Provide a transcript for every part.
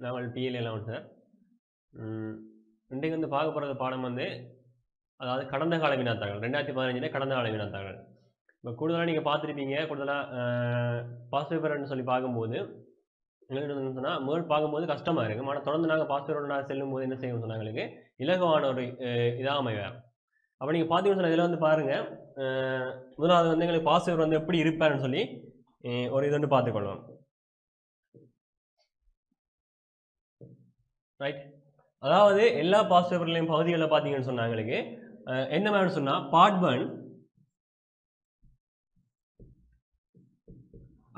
நாங்கள் PL11 sir. இன்றைக்கு வந்து பார்க்க போகிறது பாடம் வந்து அதாவது கடந்த கால வினாத்தாள்கள் 2015 கடந்த கால வினாத்தாள்கள். இப்போ கூடுதலாக நீங்கள் பார்த்துருப்பீங்க. கூடுதலாக பாஸ் பேப்பர்னு சொல்லி பார்க்கும்போது எங்களுக்கு சொன்னால் முதல் பார்க்கும்போது கஷ்டமாக இருக்கும். ஆனால் தொடர்ந்து நாங்கள் பாஸ் பேப்பரோட செல்லும் போது என்ன செய்யணும்னு சொன்னால் எங்களுக்கு இலகுவான ஒரு இதாக அமைவார். அப்போ நீங்கள் பார்த்தீங்கன்னு சொன்னால் இதில் வந்து பாருங்கள், முதலாவது வந்து எங்களுக்கு பாஸ் பேப்பர் வந்து எப்படி இருப்பார்னு சொல்லி ஒரு இது வந்து பார்த்துக்கொள்வோம். ரைட், அதாவது எல்லா பாஸ் பேப்பர்லையும் பகுதிகளில் பார்த்தீங்கன்னு சொன்னா எங்களுக்கு என்ன மாதிரி சொன்னா பார்ட் 1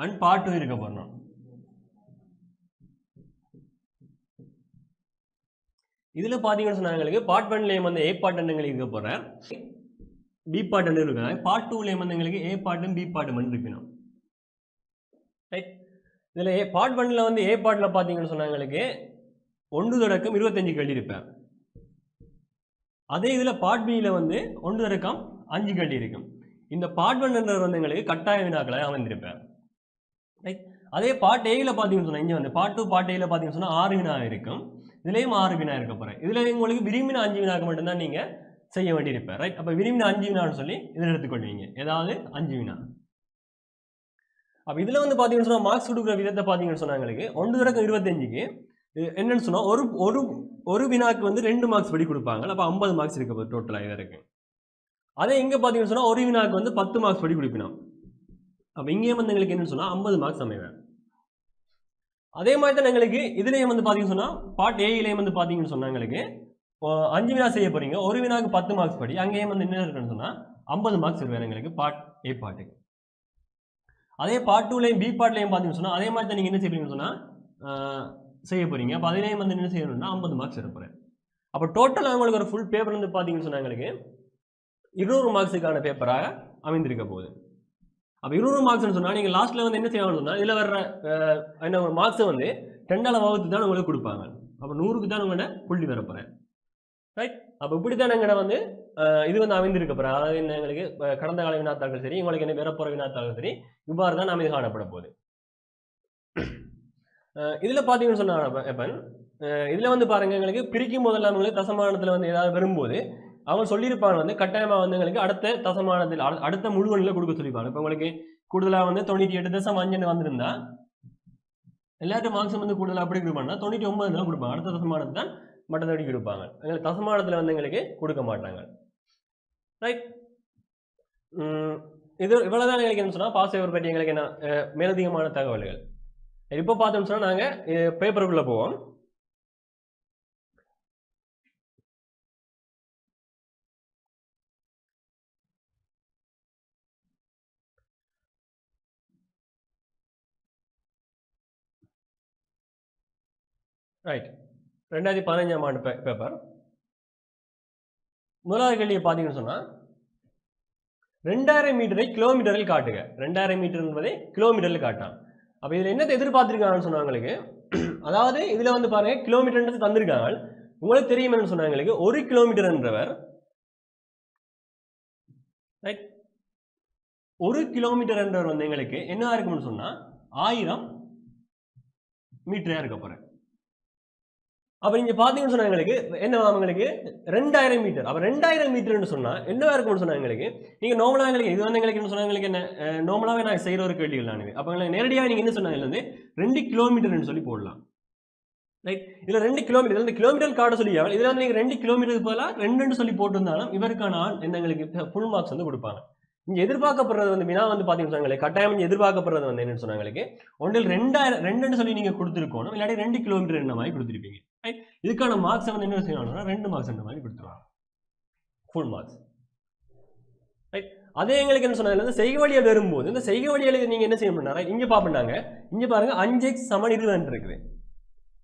அண்ட் பார்ட் 2 இருக்க போறோம். இதுல பாத்தீங்கன்னு சொன்னா எங்களுக்கு பார்ட் 1லயும் வந்து A பார்ட் எங்களுக்கு இருக்க போற, B பார்ட் இருக்கு. பார்ட் 2லயும் வந்து எங்களுக்கு A பார்ட்டும் B பார்ட்டும் இருக்கணும். ரைட், இதுல பார்ட் 1ல வந்து A பார்ட்ல பாத்தீங்கன்னு சொன்னா எங்களுக்கு 1 தொடக்கம் 25 கேள்வி இருப்பேன். அதே இதுல பார்ட் B ல வந்து 1 தொடக்கம் 5 கேள்வி இருக்கும். இந்த பார்ட் 1 என்றவர் வந்து எங்களுக்கு கட்டாய வினாக்களை அமைந்திருப்பேன். ரைட், அதே பார்ட் A ல பாத்தீங்கன்னு சொன்னா இங்க வந்து பார்ட் 2 பார்ட் A ல பாத்தீங்கன்னு சொன்னா 6 வினா இருக்கும். இதுலயும் 6 வினா இருக்க போறேன். இதுல உங்களுக்கு விரும்பின 5 வினாக்கு மட்டும்தான் நீங்க செய்ய வேண்டியிருப்பேன். ரைட், அப்ப விரும்பின 5 வினான்னு சொல்லி இதில் எடுத்துக்கொள்வீங்க. ஏதாவது 5 வினா. அப்ப இதுல வந்து பாத்தீங்கன்னு சொன்னா மார்க்ஸ் கொடுக்குற விதத்தை பாத்தீங்கன்னு சொன்னா எங்களுக்கு 1 தொடக்கம் 25க்கு என்னன்னு சொன்னா ஒரு வினாக்கு வந்து 2 மார்க்ஸ் படி கொடுப்பாங்க. அப்ப 50 மார்க்ஸ் இருக்க போகுது டோட்டலா இது இருக்கு. அதே இங்க பாத்தீங்கன்னு சொன்னா ஒரு வினாக்கு வந்து 10 மார்க்ஸ் படி கொடுப்பினோம். அப்ப இங்கேயும் வந்து எங்களுக்கு என்னன்னு சொன்னா 50 மார்க்ஸ் அமைவேன். அதே மாதிரி தான் எங்களுக்கு இதுலயும் வந்து பாத்தீங்கன்னு சொன்னா பார்ட் ஏலையும் வந்து பாத்தீங்கன்னு சொன்னா எங்களுக்கு 5 வினா செய்ய போறீங்க. ஒரு வினாக்கு 10 மார்க்ஸ் படி அங்கேயும் வந்து என்ன இருக்குன்னு சொன்னா 50 மார்க்ஸ் இருக்கு எங்களுக்கு பார்ட் A பார்ட்டுக்கு. அதே பார்ட் 2லயும் B பார்ட்லயும் பாத்தீங்கன்னு சொன்னா அதே மாதிரி தான் நீங்க என்ன செய்வீங்கன்னு சொன்னா செய்ய போறீங்க. அப்ப அதுலயும் வந்து என்ன செய்யணும்னா 50 மார்க்ஸ் எடுப்பேன். அப்ப டோட்டலா உங்களுக்கு ஒரு ஃபுல் பேப்பர் வந்து பாத்தீங்கன்னு சொன்னா எங்களுக்கு 200 மார்க்ஸுக்கான பேப்பராக அமைந்திருக்க போகுது. அப்ப 200 மார்க்ஸ்னு சொன்னா நீங்க லாஸ்ட்ல வந்து என்ன செய்யணும்னு சொன்னா இதுல வர்ற என்ன மார்க்ஸை வந்து 10ஆல வகுத்து தான் உங்களுக்கு கொடுப்பாங்க. அப்ப 100க்கு தான் உங்களோட புள்ளி வர போறேன். ரைட், அப்ப இப்படித்தான் எங்கட வந்து இது வந்து அமைந்திருக்க போறேன். அதாவது என்ன எங்களுக்கு கடந்த கால வினாத்தாள்கள் சரி, உங்களுக்கு என்ன வரப்போற வினாத்தாள்கள் சரி, இவ்வாறு தான் அமைதி காணப்பட போகுது. இதுல பாத்தீங்கன்னு சொன்னா இதுல வந்து பாருங்க எங்களுக்கு பிரிக்கும் போதெல்லாம் உங்களுக்கு தசமானத்துல வந்து ஏதாவது வரும்போது அவங்க சொல்லியிருப்பாங்க வந்து கட்டாயமா வந்து எங்களுக்கு அடுத்த தசமானத்தில் அடுத்த முழுவனில கொடுக்க சொல்லியிருப்பாங்க. இப்போ உங்களுக்கு கூடுதலா வந்து 98.5 வந்திருந்தா எல்லாரும் மார்க்ஸ் வந்து கூடுதலா அப்படி கொடுப்பாங்கன்னா 99 தான் கொடுப்பாங்க. அடுத்த தசமானத்தை தான் மற்றபடி கொடுப்பாங்க. எங்களுக்கு தசமானத்துல வந்து எங்களுக்கு கொடுக்க மாட்டாங்க. ரைட், இது இவ்வளவுதான் எங்களுக்கு என்ன சொன்னா பாஸ் பேப்பர் பற்றி எங்களுக்கு என்ன மேலதிகமான தகவல்கள். இப்போ பார்த்தோம்னு சொன்னா நாங்க பேப்பருக்குள்ள போவோம். ரைட், 2015ஆம் ஆண்டு பேப்பர். முதலாவது கேள்வியை பார்த்தீங்கன்னு சொன்னா 2000 மீட்டரை கிலோமீட்டரில் காட்டுக. 2000 மீட்டர் என்பதை கிலோமீட்டரில் காட்டான். அப்ப இதுல என்னத்தை எதிர்பார்த்திருக்காங்கன்னு சொன்னாங்களுக்கு, அதாவது இதுல வந்து பாருங்க கிலோமீட்டர் தந்திருக்காங்க. உங்களுக்கு தெரியும் என்ன சொன்னாங்களுக்கு 1 கிலோமீட்டர் என்றவர் 1 கிலோமீட்டர் என்றவர் வந்து எங்களுக்கு என்ன இருக்கும்னு சொன்னா 1000 மீட்டரா இருக்க போறேன். அப்ப நீங்க பாத்தீங்கன்னு சொன்னா எங்களுக்கு என்ன அவங்களுக்கு 2000 மீட்டர். அப்ப 2000 மீட்டர்னு சொன்னா என்னவா இருக்கும்னு சொன்னா எங்களுக்கு நீங்க நார்மலா எங்களுக்கு இது வந்து எங்களுக்கு என்ன சொன்னா எங்களுக்கு என்ன நார்மலாவே நான் செய்யற ஒரு கேள்விகள் நான். அப்ப எங்களுக்கு நேரடியாக நீங்க என்ன சொன்னாங்க வந்து 2 கிலோமீட்டர்னு சொல்லி போடலாம். ரைட், இதுல 2 கிலோமீட்டர் இந்த கிலோமீட்டர் கார்டு சொல்லி இதுல வந்து நீங்க 2 கிலோமீட்டருக்கு பதிலா 2 சொல்லி போட்டிருந்தாலும் இவருக்கான எங்களுக்கு ஃபுல் மார்க்ஸ் வந்து கொடுப்பாங்க. இங்க எதிர்பார்க்கப்படுறது வந்து வினா வந்து பாத்தீங்கன்னா கட்டாயம் எதிர்பார்க்கப்படுறது வந்து என்னன்னு சொன்னாங்களுக்கு ஒன்றில் 2 சொல்லி நீங்க கொடுத்துருக்கணும், இல்லாட்டி 2 கிலோமீட்டர் என்ன மாதிரி கொடுத்துருப்பீங்க. இதுக்கான மார்க்ஸ் வந்து என்ன செய்யணும்னா 2 மார்க்ஸ் என்ற மாதிரி கொடுத்துருவாங்க, ஃபுல் மார்க்ஸ். ரைட், அதே எங்களுக்கு என்ன சொன்னாங்க செய்கை வழியில் வரும்போது இந்த செய்கை வழியில் நீங்க என்ன செய்யணும்னா இங்க பாப்பீங்க, இங்க பாருங்க 5x = 20 இருக்குது.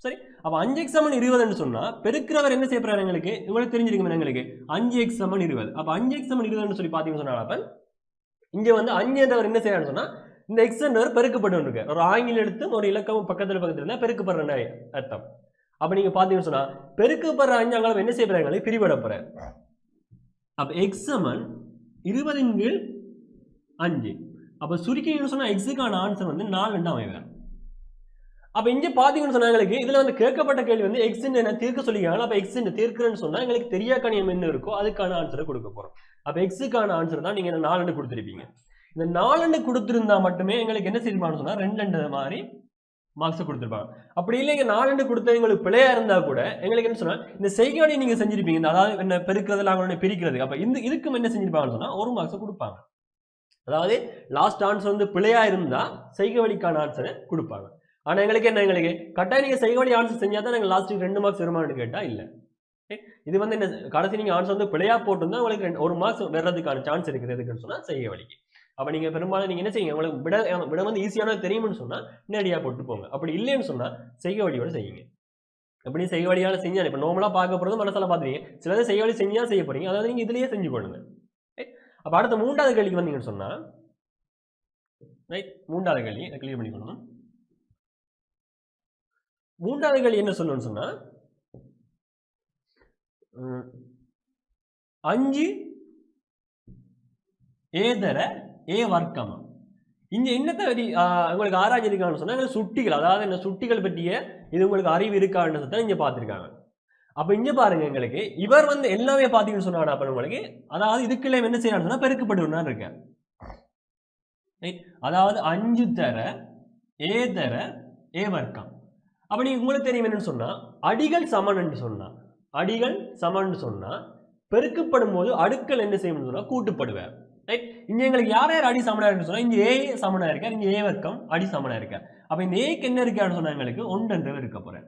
சரி, அப்ப 5x = 20 சொன்னா பெருக்கிறவர் என்ன செய்யறாரு எங்களுக்கு உங்களுக்கு தெரிஞ்சிருக்கும் எங்களுக்கு 5x = 20. அப்ப 5x = 20 சொல்லி பாத்தீங்கன்னு சொன்னா அப்ப இங்க வந்து 5 என்றவர் என்ன செய்யறாருன்னு சொன்னா இந்த x என்றவர் பெருக்கப்பட்டு இருக்கு. ஒரு ஆங்கில எழுத்து ஒரு இலக்கம் பக்கத்துல இருந்தா பெருக்கப்படுற அர்த்தம். அப்ப நீங்க பாத்தீங்கன்னு சொன்னா பெருக்கப்படுற 5 அங்காளம் என்ன செய்யறாங்க பிரிபட போற. அப்ப x = 20/5. அப்ப சுருக்கின்னு சொன்னா x க்கான ஆன்சர் வந்து 4 என்று அமைவேன். அப்ப இங்க பாத்தீங்கன்னு சொன்னா எங்களுக்கு இதுல வந்து கேட்கப்பட்ட கேள்வி வந்து எக்ஸ் என்ன தீர்க்க சொல்லிக்கிறாங்க. அப்ப எக்ஸ் தீர்க்கிறேன்னு சொன்னா எங்களுக்கு தெரியா கணியம் என்ன இருக்கோ அதுக்கான ஆன்சரை கொடுக்க போறோம். அப்ப எக்ஸுக்கான ஆன்சர் தான் நீங்க 4 கொடுத்திருப்பீங்க. இந்த 4 கொடுத்திருந்தா மட்டுமே எங்களுக்கு என்ன செய்யணும்னு சொன்னா 2 மாதிரி மார்க்ஸ் கொடுத்திருப்பாங்க. அப்படி இல்லைங்க 4 கொடுத்தது உங்களுக்கு பிழையா இருந்தா கூட எங்களுக்கு என்ன சொன்னா இந்த செய்கை நீங்க செஞ்சிருப்பீங்க. அதாவது என்ன பெருக்கிறதுல அவங்களோட பிரிக்கிறது. அப்ப இந்த இதுக்கும் என்ன செஞ்சிருப்பாங்கன்னு சொன்னா 1 மார்க்ஸ் கொடுப்பாங்க. அதாவது லாஸ்ட் ஆன்சர் வந்து பிழையா இருந்தா செய்கை வழிக்கான ஆன்சரை கொடுப்பாங்க. ஆனா எங்களுக்கு என்ன எங்களுக்கு கட்டாயம் நீங்க செய்கை வழி ஆன்சர் செஞ்சா தான் நாங்கள் லாஸ்ட் 2 மார்க்ஸ் வருமானு கேட்டா இல்ல. இது வந்து என்ன கடைசி நீங்க ஆன்சர் வந்து பிழையா போட்டிருந்தா உங்களுக்கு 1 மார்க்ஸ் வர்றதுக்கான சான்ஸ் இருக்குது. எதுக்குன்னு சொன்னா செய்கை வழிக்கு. அப்ப நீங்க பெரும்பாலும் நீங்க என்ன செய்யுங்க உங்களுக்கு விட வந்து ஈஸியானது தெரியும்னு சொன்னா நேரடியா போட்டு போங்க. அப்படி இல்லைன்னு சொன்னா செய்கை வழியோட செய்யுங்க. அப்படி செய்கை வழியால செஞ்சா இப்ப நார்மலா பார்க்க போறது மனசால பாத்துறீங்க. சிலது செய்கை வழி செஞ்சா செய்ய போறீங்க. அதாவது நீங்க இதுலயே செஞ்சு போடுங்க. அப்ப அடுத்த 3வது கேள்விக்கு வந்தீங்கன்னு சொன்னா ரைட் 3வது கேள்வி கிளியர் பண்ணிக்கணும். 3வது கேள்வி என்ன சொல்லணும்னு சொன்னா 5 ஏதர ஏ வர்க்கம். இங்க என்னத்தை உங்களுக்கு ஆராய்ச்சிருக்காங்கன்னு சொன்னா சுட்டிகள், அதாவது என்ன சுட்டிகள் பற்றிய இது உங்களுக்கு அறிவு இருக்கான்னு இங்க பார்த்திருக்காங்க. அப்ப இங்க பாருங்க எங்களுக்கு இவர் வந்து எல்லாமே பாத்தீங்கன்னு சொன்னா அப்ப உங்களுக்கு அதாவது இதுக்குள்ள என்ன செய்யறான்னு சொன்னா பெருக்கப்படுவா இருக்க. அதாவது 5 தர ஏ தர ஏ வர்க்கம். அப்ப நீங்க உங்களுக்கு தெரியும் என்னன்னு சொன்னா அடிகள் சமன் என்று சொன்னா பெருக்கப்படும் போது அடுக்கள் என்ன செய்யணும்னு சொன்னா கூட்டுப்படுவார். இங்க எங்களுக்கு யார் யார் அடி சமனா இருக்கு சொன்னா இங்க ஏ சமனா இருக்கார், இங்க ஏ வர்க்கம் அடி சமனா இருக்கார். அப்ப இந்த ஏக்கு என்ன இருக்கான்னு சொன்னா எங்களுக்கு 1 இருக்க போறேன்.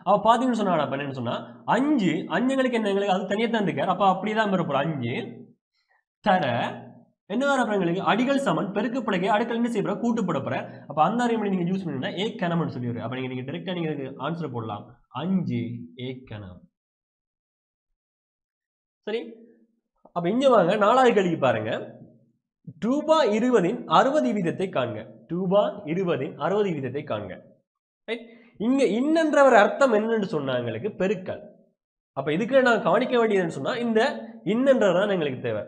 அவ பாத்தீங்கன்னு சொன்னா அப்ப என்ன சொன்னா 5 எங்களுக்கு என்ன எங்களுக்கு அது தனியா தான் இருக்கார். அப்ப அப்படிதான் வர போறோம். 5 தர என்ன வர எங்களுக்கு அடிகள் சமன் பெருக்கப்படகை அடுக்கள் என்ன செய்ய கூட்டுப்பட போற. அப்ப அந்த அறிமுறை நீங்க யூஸ் பண்ணீங்கன்னா ஏ கணம்னு சொல்லி வரும். அப்ப நீங்க டைரக்டா நீங்க ஆன்சர் போடலாம் 5 ஏ கணம். சரி, அப்ப இங்க வாங்க 4வது கேள்விக்கு பாருங்க. ரூபாய் 20 60 வீதத்தை காண்க. ரூபாய் 20 60 வீதத்தை காண்க. இங்க இன்னென்றவர் அர்த்தம் என்னன்னு சொன்னா எங்களுக்கு பெருக்கல். அப்ப இதுக்கு நான் கவனிக்க வேண்டியதுன்னு சொன்னா இந்த இன்னென்றதான் எங்களுக்கு தேவை.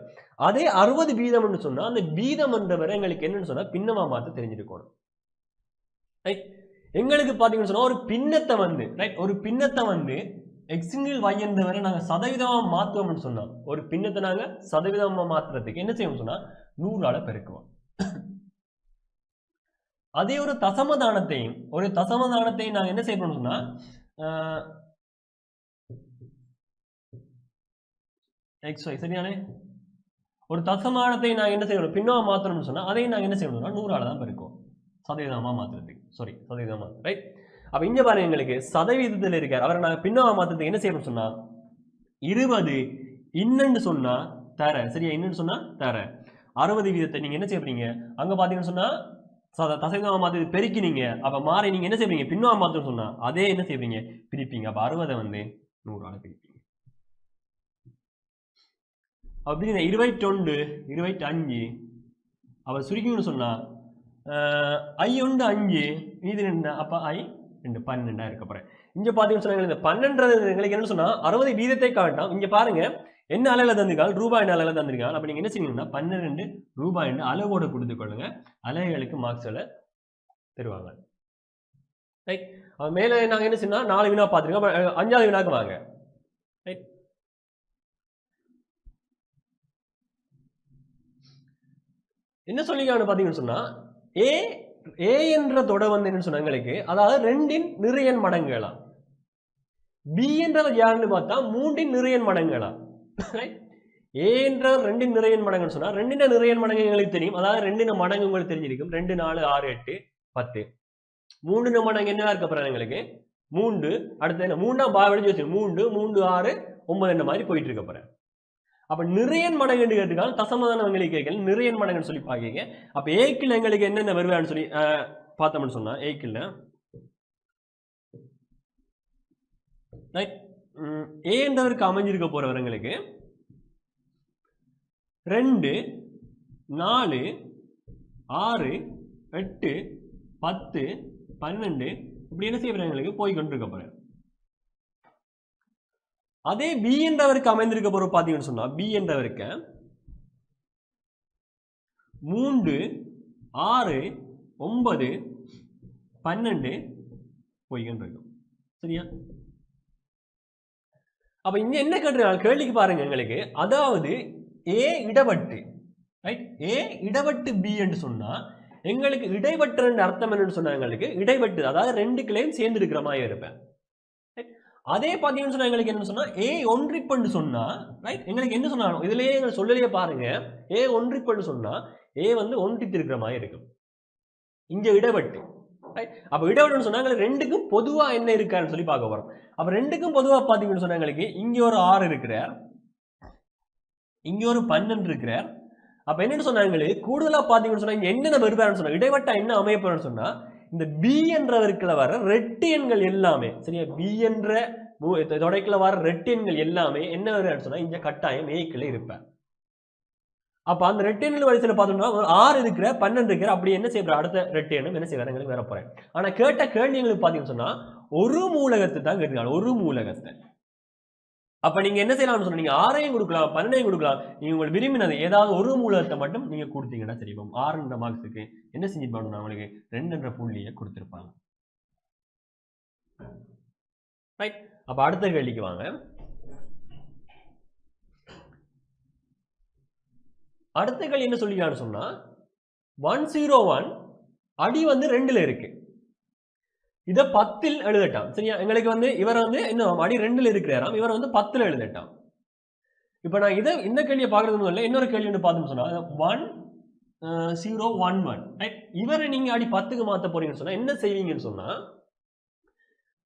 அதே 60 வீதம்னு சொன்னா அந்த வீதம் என்றவரை எங்களுக்கு என்னன்னு சொன்னா பின்னமா மாத்த தெரிஞ்சிருக்கணும். எங்களுக்கு பாத்தீங்கன்னு சொன்னா ஒரு பின்னத்தை வந்து எக்ஸிங்கில் y என்றவரை நாங்க சதவீதமா மாத்துவோம்னு சொன்னா ஒரு பின்னத்தை நாங்க சதவீதமா மாத்துறதுக்கு என்ன செய்வோம் சொன்னா 100ஆல பெருக்குவோம். அதே ஒரு தசமதானத்தையும் நாங்க என்ன செய்யணும் சொன்னா xy சரியானே ஒரு தசமானத்தை நாங்க என்ன செய்யணும் பின்னமா மாத்தணும்னு சொன்னா அதையும் நாங்க என்ன செய்யணும்னா 100ஆல தான் பெருக்குவோம் சதவீதமா மாத்துறதுக்கு. சதவீதமா ரைட். அப்ப இங்க பாருங்க எங்களுக்கு சதவீதத்தில் இருக்கார் அவரை நாங்க பின்னமா மாத்துறதுக்கு என்ன செய்யணும் சொன்னா 20 இன்னன்னு சொன்னா தர சரியா இன்னன்னு சொன்னா தர 60 வீதத்தை நீங்க என்ன செய்யறீங்க அங்க பாத்தீங்கன்னு சொன்னா தசவீதமா மாத்தி பெருக்கினீங்க. அப்ப மாறி நீங்க என்ன செய்வீங்க பின்னமா மாத்தணும்னு சொன்னா அதே என்ன செய்வீங்க பிரிப்பீங்க. அப்ப 60 வந்து 100ஆல பிரிப்பீங்க. அப்படி 22 25 அவ சுருக்கின்னு சொன்னா I 1 5 இது 2 அப்ப I 2 12 இருக்க போறேன். இங்க பாத்தீங்கன்னு சொன்னா இந்த 12 எங்களுக்கு என்ன சொன்னா 60 வீதத்தை காட்டும். இங்க பாருங்க என்ன அளவுல தந்திருக்காங்க ரூபாய் அளவுல தந்திருக்காங்க. அப்ப நீங்க என்ன செய்யணும்னா 12 ரூபாய் அளவோட கொடுத்து கொள்ளுங்க. அலைகளுக்கு மார்க்ஸ்ல தருவாங்க. ரைட். மேல நாங்க என்ன செய்யணும் 4 வினா பாத்துருக்கோம். 5வது வினாக்கு வாங்க. ரைட். என்ன சொல்லிக்கான்னு பாத்தீங்கன்னு சொன்னா ஏ என்ற தொட வந்து என்ன சொன்னா எங்களுக்கு அதாவது 2 நிறையன் மடங்குகளா. பி என்றவர் யாருன்னு பார்த்தா 3 நிறையன் மடங்குகளா. ஏ என்றவர் 2 நிறையன் மடங்குன்னு சொன்னா 2 நிறையன் மடங்கு எங்களுக்கு தெரியும். அதாவது 2 மடங்கு உங்களுக்கு தெரிஞ்சிருக்கும். 2 4 6 8 10 3 மடங்கு என்ன இருக்க போறாங்க எங்களுக்கு 3 அடுத்து என்ன 3 பாவடிச்சு வச்சு 3 3 6 9 இந்த மாதிரி போயிட்டு இருக்க போறேன். அப்ப நிறையன் மடங்கு கேட்டுக்கான தசமதான எங்களுக்கு கேட்கல நிறையன் மடங்குன்னு சொல்லி பாக்கீங்க. அப்ப ஏக்கில் எங்களுக்கு என்னென்ன வருவான்னு சொல்லி பார்த்தோம்னு சொன்னா ஏக்கில் ஏ என்றவருக்கு அமைஞ்சிருக்க போறவங்களுக்கு 2 4 6 8 10 12 இப்படி என்ன செய்யறவங்களுக்கு போய் கொண்டிருக்க போறேன். அதே பி என்றவருக்கு அமைந்திருக்க போற பாத்தீங்கன்னு சொன்னா பி என்றவருக்கு 3 6 9 12 பொய்ன்னு இருக்கும். சரியா? அப்ப இங்க என்ன கேட்டிருக்காங்க கேள்விக்கு பாருங்க எங்களுக்கு, அதாவது ஏ இடவட்டு, ரைட், ஏ இடவட்டு பி என்று சொன்னா எங்களுக்கு இடைவட்டு அர்த்தம் என்னன்னு சொன்னா எங்களுக்கு இடைவட்டு, அதாவது ரெண்டு கிளையும் சேர்ந்து இருக்கிற மாதிரி இருப்பேன். அதே பாத்தீங்கன்னு சொன்னா எங்களுக்கு என்ன சொன்னா ஏ ஒன்றிப்பன்னு சொன்னா, ரைட், எங்களுக்கு என்ன சொன்னாலும் இதுலயே எங்க சொல்லலையே பாருங்க, ஏ ஒன்றிப்பன்னு சொன்னா ஏ வந்து ஒன்றித்து இருக்கிற மாதிரி இருக்கும். இங்க இடைவட்டு, அப்ப இடவட்டுன்னு சொன்னா எங்களுக்கு ரெண்டுக்கும் பொதுவா என்ன இருக்கான்னு சொல்லி பார்க்க போறோம். அப்ப ரெண்டுக்கும் பொதுவா பாத்தீங்கன்னு சொன்னா எங்களுக்கு இங்க ஒரு 6 இருக்கிறார், இங்க ஒரு 12 இருக்கிறார். அப்ப என்னன்னு சொன்னாங்க கூடுதலா பாத்தீங்கன்னு சொன்னா இங்க என்னென்ன வருவாருன்னு சொன்னா இடைவட்டா என்ன அமையப்போறன்னு சொன்னா இந்த பி என்றவருக்குள்ள வர ரெட்டு எண்கள் எல்லாமே, சரியா, பி என்ற தொடைக்குள்ள வர ரெட்டு எண்கள் எல்லாமே என்ன வருவாருன்னு சொன்னா இங்க கட்டாயம் ஏக்குள்ள இருப்பார். அப்ப அந்த ரெட்டு எண்கள் வரிசையில பார்த்தோம்னா 6 இருக்கிற 12 இருக்கிற அப்படி என்ன செய்யற அடுத்த ரெட்டு எண்ணும் என்ன செய்வாரு வர போறேன். ஆனா கேட்ட கேள்வி எங்களுக்கு பாத்தீங்கன்னு சொன்னா ஒரு மூலகத்தை தான் கேட்கிறாங்க, ஒரு மூலகத்தை. அப்ப நீங்க என்ன செய்யலாம்னு சொன்னா நீங்க 6ஐயும் கொடுக்கலாம் 12ஐயும் கொடுக்கலாம், நீங்க உங்களுக்கு விரும்பினது ஏதாவது ஒரு மூலகத்தை மட்டும் நீங்க கொடுத்தீங்கன்னா சரி. 6 மார்க்ஸுக்கு என்ன செஞ்சிருப்பாங்க, அவங்களுக்கு 2 என்ற புள்ளியை கொடுத்திருப்பாங்க. ரைட், அப்ப அடுத்த கேள்விக்கு வாங்க. அடுத்த கேள்வி என்ன சொல்லிக்கலாம்னு சொன்னா 101 அடி வந்து 2ல இருக்கு, இத 10ல் எழுதட்டாம். சரியா, எங்களுக்கு வந்து இவர் வந்து இன்னும் அடி 2ல இருக்கிறாராம், இவர் வந்து 10ல் எழுதட்டாம். இப்ப நான் இந்த கேள்வியை பாக்குறது இல்ல, இன்னொரு கேள்வி பார்த்தோம்னு சொன்னா 1011, ரைட், இவரை நீங்க அடி 10க்கு மாத்த போறீங்கன்னு சொன்னா என்ன செய்வீங்கன்னு சொன்னா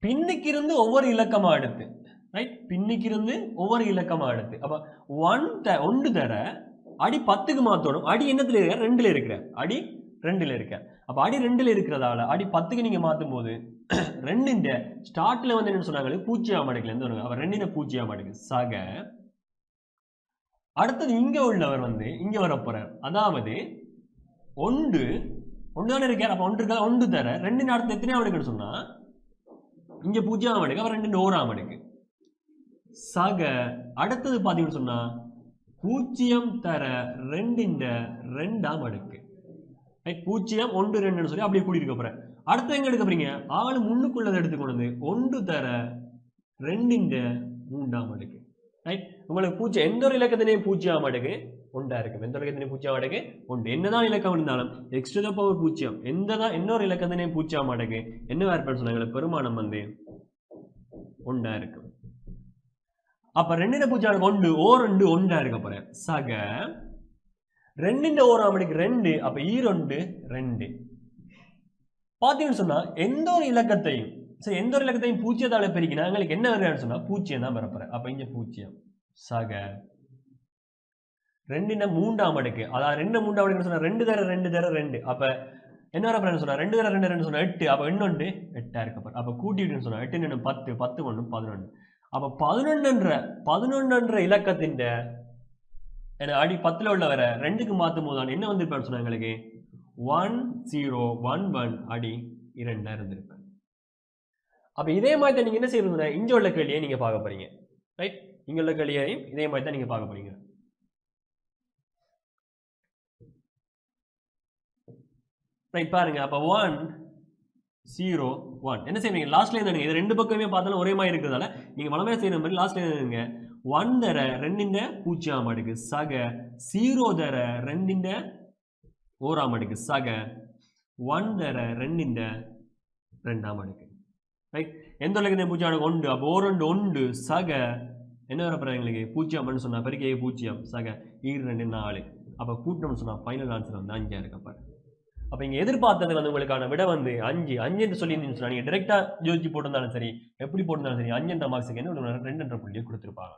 பின்னுக்கு இருந்து ஒவ்வொரு இலக்கமா எடுத்து, ரைட், பின்னுக்கு இருந்து ஒவ்வொரு இலக்கமா எடுத்து, அப்ப 1 தர அடி 10க்கு மாத்தணும். அடி என்னத்துல இருக்க 2ல இருக்கிற, அடி 2ல இருக்க. அப்ப அடி 2ல இருக்கிறதால அடி 10க்கு நீங்க மாத்தும் போது 2 இந்த ஸ்டார்ட்ல வந்து என்ன சொன்னாங்க 0 மடக்குல இருந்து வருங்க. அப்ப 2 0 மடக்கு சக. அடுத்தது இங்க உள்ளவர் வந்து இங்க வர போறார், அதாவது 1 தானே இருக்கார். அப்ப 1 தர 2 அடுத்து எத்தனை மடக்குன்னு சொன்னா இங்க 0 மடக்கு, அப்ப 2 1 மடக்கு சக. அடுத்தது பாத்தீங்கன்னு சொன்னா 0 தர 2 2 மடக்கு, 0 1 2 சொல்லி அப்படியே கூடி இருக்க போறேன். அடுத்து எங்க எடுக்க போறீங்க, ஆளு முன்னுக்குள்ளதை எடுத்துக்கொண்டு 1 தர 2 3 மடக்கு, ரைட். உங்களுக்கு 0 எந்த ஒரு இலக்கத்தினையும் 0 மடக்கு 1 இருக்கும், எந்த ஒரு இலக்கத்தினையும் 0 மடக்கு 1. என்னதான் இலக்கம் இருந்தாலும் x to the power 0 இன்னொரு இலக்கத்தினையும் 0 மடக்கு என்ன ஏற்படும் சொன்னாங்க, பெருமானம் வந்து 1 இருக்கும். அப்ப 2 0 1 2 1 இருக்க போறேன் சக 2 1 மடக்கு 2, அப்ப 2 2. பாத்தீங்கன்னு சொன்னா எந்த ஒரு இலக்கத்தையும் சரி எந்த ஒரு இலக்கத்தையும் 0 பெருக்கினா எங்களுக்கு என்ன வருதுன்னு சொன்னா 0 தான் வரப்போறேன். அப்ப இங்க 0 சக 2 3 மடக்கு, அதாவது 2 3 மடக்கு சொன்னா 2 தர 2 தர 2, அப்ப என்ன வரப்போறேன்னு சொன்னா 2 தர 2 2 சொன்னா 8, அப்ப இன்னொன்று 8 இருக்க போறேன். அப்ப கூட்டிட்டு சொன்னா 8 10 10 1 11, அப்ப 11 இலக்கத்தின் அடி 10ல உள்ள வர 2க்கு மாத்தும் போது என்ன வந்து சொன்னா எங்களுக்கு 1011 அடி 2 இருந்திருப்பேன். அப்ப இதே மாதிரி நீங்க என்ன செய்யறீங்க, இங்க உள்ள கேள்வியை நீங்க பார்க்க போறீங்க, ரைட், இங்க உள்ள கேள்வியையும் இதே மாதிரி தான் நீங்க பார்க்க போறீங்க. ரைட், பாருங்க. அப்ப 101 என்ன செய்வீங்க, லாஸ்ட்ல இருந்து இது ரெண்டு பக்கமே பார்த்தாலும் ஒரே மாதிரி இருக்கிறதால நீங்க வளமையா செய்யற மாதிரி லாஸ்ட்ல இருந்துங்க 1 தர 2 0 மடக்கு சக 0 தர 2 1 மடக்கு சக 1 தர 2 2 மடக்கு, ரைட். எந்த இலக்கத்தையும் 0 1, அப்போ 2 1 சக என்ன வரப்போற எங்களுக்கு 0 சொன்னா பெருக்கே 0 சக 2 4, அப்ப கூட்டம்னு சொன்னா ஃபைனல் ஆன்சர் வந்து 5 இருக்கப்ப. அப்ப இங்க எதிர்பார்த்தது வந்து உங்களுக்கான விட வந்து 5 என்று சொல்லி சொன்னா நீங்க டைரக்டா யோசிச்சு போட்டிருந்தாலும் சரி எப்படி போட்டிருந்தாலும் சரி 5 என்ற மார்க்ஸுக்கு என்ன 2 என்ற புள்ளியை கொடுத்திருப்பாங்க.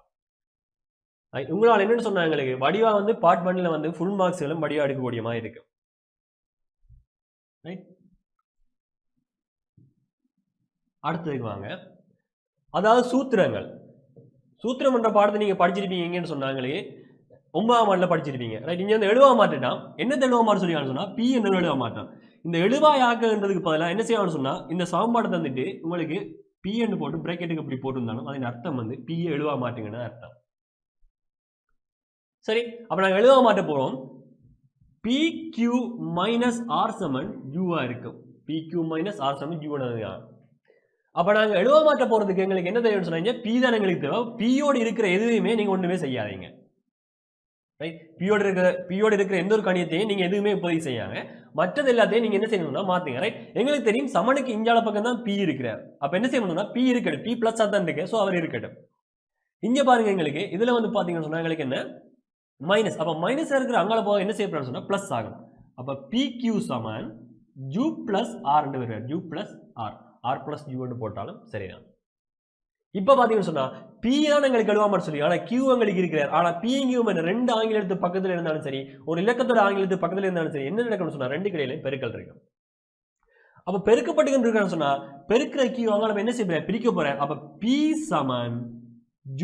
உங்களால் என்னன்னு சொன்னா எங்களுக்கு வடிவா வந்து பார்ட் 1ல வந்து ஃபுல் மார்க்ஸ்களும் வடிவா எடுக்கக்கூடிய மாதிரி இருக்கு, ரைட். அடுத்ததுக்கு வாங்க, அதாவது சூத்திரங்கள். சூத்திரம் என்ற பாடத்தை நீங்க படிச்சிருப்பீங்கன்னு சொன்னாங்களே 9ஆம் ஆண்டுல படிச்சிருப்பீங்க, ரைட். இங்க வந்து எழுவா மாட்டான், என்ன எழுவா மாட்ட சொல்லி சொன்னா பி என்ன எழுவ மாட்டான். இந்த எழுவாயாக்குன்றதுக்கு பதிலாக என்ன செய்யணும்னு சொன்னா இந்த சமன்பாடு தந்துட்டு உங்களுக்கு பி என்று போட்டு பிரேக்கெட்டுக்கு இப்படி போட்டிருந்தாலும் அதன் அர்த்தம் வந்து பி எழுவா மாட்டீங்கன்னு அர்த்தம். சரி, அப்ப நாங்க எழுவ மாட்ட போறோம். PQ - R = U இருக்கும். PQ minus R சமம் Q தான். அப்ப நாங்க எழுவ மாற்ற போறதுக்கு எங்களுக்கு என்ன தேவைன்னு சொன்னீங்க? P தான் எங்களுக்கு தேவை. P யோட இருக்கிற எதுவுமே நீங்க ஒண்ணுமே செய்யாதீங்க. ரைட்? P யோட இருக்கிற எந்த ஒரு கணிதத்தையும் நீங்க எதுவுமே இப்போதைக்கு செய்யாங்க. மற்றது எல்லாத்தையும் நீங்க என்ன செய்யணும்னா மாத்துங்க. ரைட்? எங்களுக்கு தெரியும் சமனுக்கு இஞ்சால பக்கம் தான் P இருக்கிறார். அப்ப என்ன செய்யணும்னா P இருக்கட்டும். P பிளஸ் தான் இருக்கு. சோ அவர் இருக்கட்டும். இங்க பாருங்க எங்களுக்கு இதுல வந்து பாத்தீங்கன்னா சொன்னா எங்களுக்கு என்ன மைனஸ். அப்ப மைனஸ் இருக்கிற அங்கால போக என்ன செய்யப்படும்னு சொன்னா பிளஸ் ஆகும். அப்ப PQ சமன் U plus R ன்னு வருது. U plus R. R plus U ன்னு போட்டாலும் சரிதான். இப்ப பாத்தீங்கன்னு சொன்னா P தான் எங்களுக்கு எழுவாம சொல்லி ஆனா Q எங்களுக்கு இருக்கிறார். ஆனா P யும் ரெண்டு ஆங்கில எழுத்து பக்கத்துல இருந்தாலும் சரி ஒரு இலக்கத்தோட ஆங்கில எழுத்து பக்கத்துல இருந்தாலும் சரி என்ன நடக்கும்னு சொன்னா ரெண்டு கிடையில பெருக்கல் இருக்கு. அப்ப பெருக்கப்பட்டுகிட்டு இருக்கான்னு சொன்னா பெருக்கிற Q அங்க என்ன செய்ய பிரிக்க போறேன். அப்ப P சமன்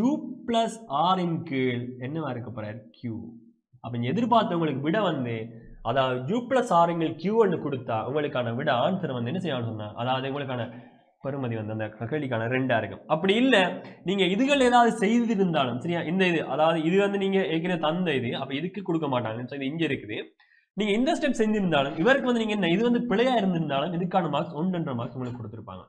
U plus R இன் கீழ் என்னவா இருக்க போறார் Q. அப்ப எதிர்பார்த்த உங்களுக்கு விட வந்து அதாவது U plus R இன் கீழ் Q ன்னு கொடுத்தா உங்களுக்கான விட ஆன்சர் வந்து என்ன செய்யணும்னு சொன்னா அதாவது உங்களுக்கான பெருமதி வந்து அந்த கேள்விக்கான 2 இருக்கும். அப்படி இல்ல நீங்க இதுகள் ஏதாவது செய்திருந்தாலும் சரியா இந்த இது அதாவது இது வந்து நீங்க ஏற்கனவே தந்த இது அப்ப இதுக்கு கொடுக்க மாட்டாங்க. இது இங்க இருக்குது. நீங்க இந்த ஸ்டெப் செஞ்சிருந்தாலும் இவருக்கு வந்து நீங்க என்ன இது வந்து பிழையா இருந்திருந்தாலும் இதுக்கான மார்க்ஸ் 1 மார்க்ஸ் உங்களுக்கு கொடுத்திருப்பாங்க.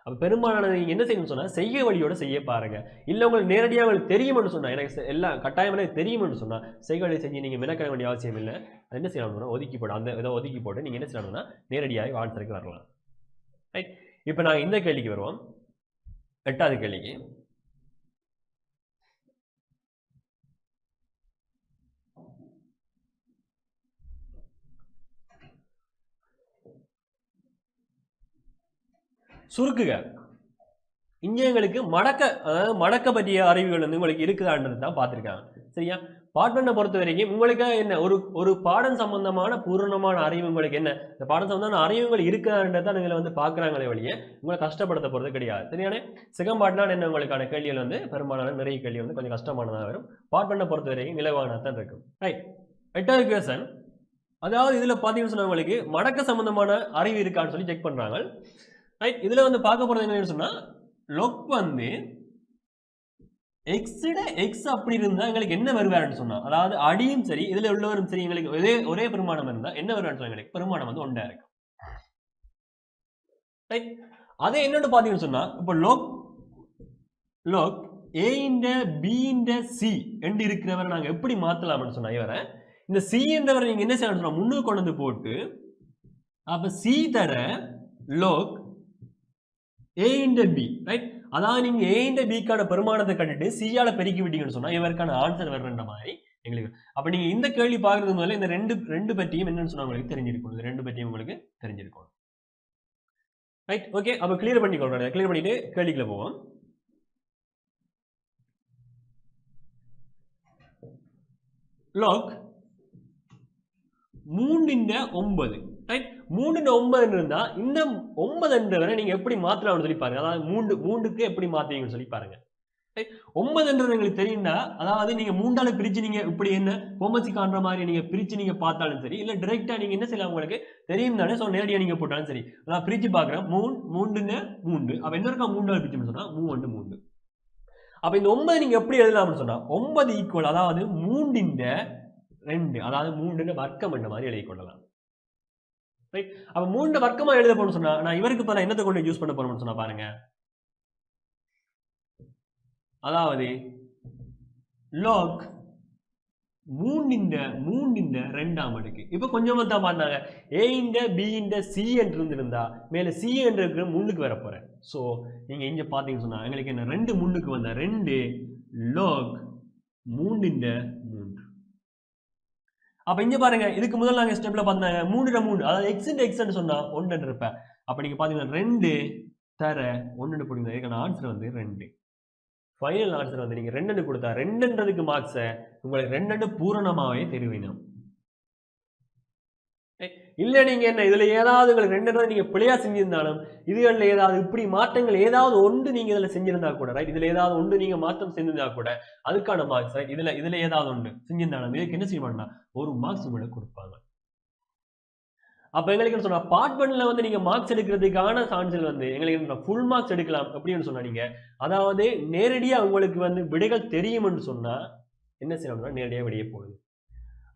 அப்ப பெரும்பாலான நீங்க என்ன செய்யணும்னு சொன்னா செய்ய வழியோட செய்ய பாருங்க. இல்ல உங்களுக்கு நேரடியாக உங்களுக்கு தெரியும்னு சொன்னா எனக்கு எல்லாம் கட்டாயமா தெரியும்னு சொன்னா செய்ய வழி செஞ்சு நீங்க மெனக்கட வேண்டிய அவசியம் இல்லை. அது என்ன செய்யணும்னா ஒதுக்கி போடு அந்த இதை ஒதுக்கி போட்டு நீங்க என்ன செய்யணும்னா நேரடியாக ஆன்சருக்கு வரலாம். ரைட்? இப்ப நாங்க இந்த கேள்விக்கு வருவோம். 8வது கேள்விக்கு. சுருக்குக இங்க எங்களுக்கு மடக்க பற்றிய அறிவுகள் வந்து உங்களுக்கு இருக்குதான்றது தான் பார்த்திருக்காங்க. சரியா? பார்ட் 1 பொறுத்த வரைக்கும் உங்களுக்கு என்ன ஒரு பாடம் சம்பந்தமான பூரணமான அறிவு உங்களுக்கு என்ன இந்த பாடம் சம்பந்தமான அறிவுகள் இருக்குதான்றதை நீங்க வந்து பாக்குறாங்களே வழியே உங்களை கஷ்டப்படுத்த போறது கிடையாது. சரியானே? செகண்ட் பார்ட்னா என்ன உங்களுக்கான கேள்விகள் வந்து பெரும்பாலான நிறைய கேள்வி வந்து கொஞ்சம் கஷ்டமானதாக வரும். பார்ட் 1 பொறுத்த வரைக்கும் இலவானதான் இருக்கும். ரைட்? 8வது क्वेश्चन அதாவது இதுல பாத்தீங்கன்னு சொன்னா உங்களுக்கு மடக்க சம்பந்தமான அறிவு இருக்கான்னு சொல்லி செக் பண்றாங்க. ரைட்? இதுல வந்து பார்க்க போறது என்னன்னு சொன்னா log வந்து x அப்படி இருந்தா எங்களுக்கு என்ன வருவாருன்னு சொன்னா அதாவது அடியும் சரி இதுல உள்ளவரும் சரி எங்களுக்கு ஒரே பெருமானம் இருந்தா என்ன வருவாருன்னு சொன்னா எங்களுக்கு பெருமானம் வந்து 1 இருக்கும். ரைட்? அதே என்னன்னு பாத்தீங்கன்னு சொன்னா இப்ப log a இந்த b இந்த c ரெண்டு இருக்கிறவரை நாங்க எப்படி மாத்தலாம்னு சொன்னா இவரை இந்த c என்றவரை நீங்க என்ன செய்யணும் சொன்னா முன்னுக்கு கொண்டு வந்து போட்டு அப்ப c தர log a இந்த b. ரைட்? அதாவது நீங்க a இந்த b க்கான பெருமானத்தை கண்டுட்டு c ஆல பெருக்கி விட்டீங்கன்னு சொன்னா இவருக்கான ஆன்சர் வரன்ற மாதிரி எங்களுக்கு. அப்ப நீங்க இந்த கேள்வி பார்க்கிறது முதல்ல இந்த ரெண்டு பற்றியும் என்னன்னு சொன்னா உங்களுக்கு தெரிஞ்சிருக்கும். இந்த ரெண்டு பற்றியும் உங்களுக்கு தெரிஞ்சிருக்கும். ரைட்? ஓகே. அப்ப கிளியர் பண்ணிக்கோங்க. கிளியர் பண்ணிட்டு கேள்விக்குள்ள போவோம். log 3/9. ரைட்? 3/9 இருந்தா இந்த 9 என்றவரை நீங்க எப்படி மாத்தலாம்னு சொல்லி பாருங்க. அதாவது 3க்கு எப்படி மாத்துவீங்கன்னு சொல்லி பாருங்க. ரைட்? 9 என்றது உங்களுக்கு தெரியும்னா அதாவது நீங்க 3ஆல பிரிச்சு நீங்க இப்படி என்ன ஹோம்வொர்க் காண்ற மாதிரி நீங்க பிரிச்சு நீங்க பார்த்தாலும் சரி இல்ல டைரக்டா நீங்க என்ன செய்யலாம் உங்களுக்கு தெரியும் தானே. சோ நேரடியா நீங்க போட்டாலும் சரி. நான் பிரிச்சு பார்க்கறேன் 3 அப்ப என்ன இருக்கா 3ஆல பிரிச்சுன்னு சொன்னா 3 அப்ப இந்த 9 நீங்க எப்படி எழுதலாம்னு சொன்னா 9 ஈக்குவல் அதாவது 3/2 அதாவது 3 வர்க்கம் என்ற மாதிரி எழுதி கொள்ளலாம். ரைட்? அப்ப 3 வர்க்கமா எழுத போறோம்னு சொன்னா நான் இவருக்கு பதிலா என்னத்தை கொண்டு யூஸ் பண்ண போறோம்னு சொன்னா பாருங்க அதாவது log 3/2 அடுக்கு. இப்ப கொஞ்சமா தான் பார்த்தாங்க a இந்த b இந்த c என்று இருந்திருந்தா மேல c என்று இருக்கிற முன்னுக்கு வர போறேன். சோ நீங்க இங்க பாத்தீங்கன்னு சொன்னா எங்களுக்கு என்ன 2 முன்னுக்கு வந்தா 2 log 3/3. அப்ப இங்க பாருங்க இதுக்கு முதல்ல நாங்க ஸ்டெப்ல பார்த்தாங்க 3/3 அதாவது x ன்னு சொன்னா 1 இருப்ப. அப்ப நீங்க பாத்தீங்கன்னா 2 தர 1 போடுங்க. இதுக்கான ஆன்சர் வந்து 2. ஃபைனல் ஆன்சர் வந்து நீங்க 2 கொடுத்தா 2ன்றதுக்கு மார்க்ஸ் உங்களுக்கு 2 பூரணமாவே தெரிவிக்கணும். இல்ல நீங்க என்ன இதுல ஏதாவது உங்களுக்கு 2 நீங்க பிழையா செஞ்சிருந்தாலும் இதுகள்ல ஏதாவது இப்படி மாற்றங்கள் ஏதாவது ஒன்று நீங்க இதுல செஞ்சிருந்தா கூட ரைட் இதுல ஏதாவது ஒன்று நீங்க மாற்றம் செஞ்சிருந்தா கூட அதுக்கான மார்க்ஸ் ரைட் இதுல ஏதாவது ஒன்று செஞ்சிருந்தாலும் இதுக்கு என்ன செய்ய மாட்டா ஒரு மார்க்ஸ் உங்களுக்கு கொடுப்பாங்க. அப்ப எங்களுக்கு சொன்னா பார்ட் 1ல வந்து நீங்க மார்க்ஸ் எடுக்கிறதுக்கான சான்றிதழ் வந்து எங்களுக்கு ஃபுல் மார்க்ஸ் எடுக்கலாம் அப்படின்னு சொன்னா நீங்க அதாவது நேரடியா உங்களுக்கு வந்து விடைகள் தெரியும்னு சொன்னா என்ன செய்யணும்னா நேரடியா விடைய போடுது.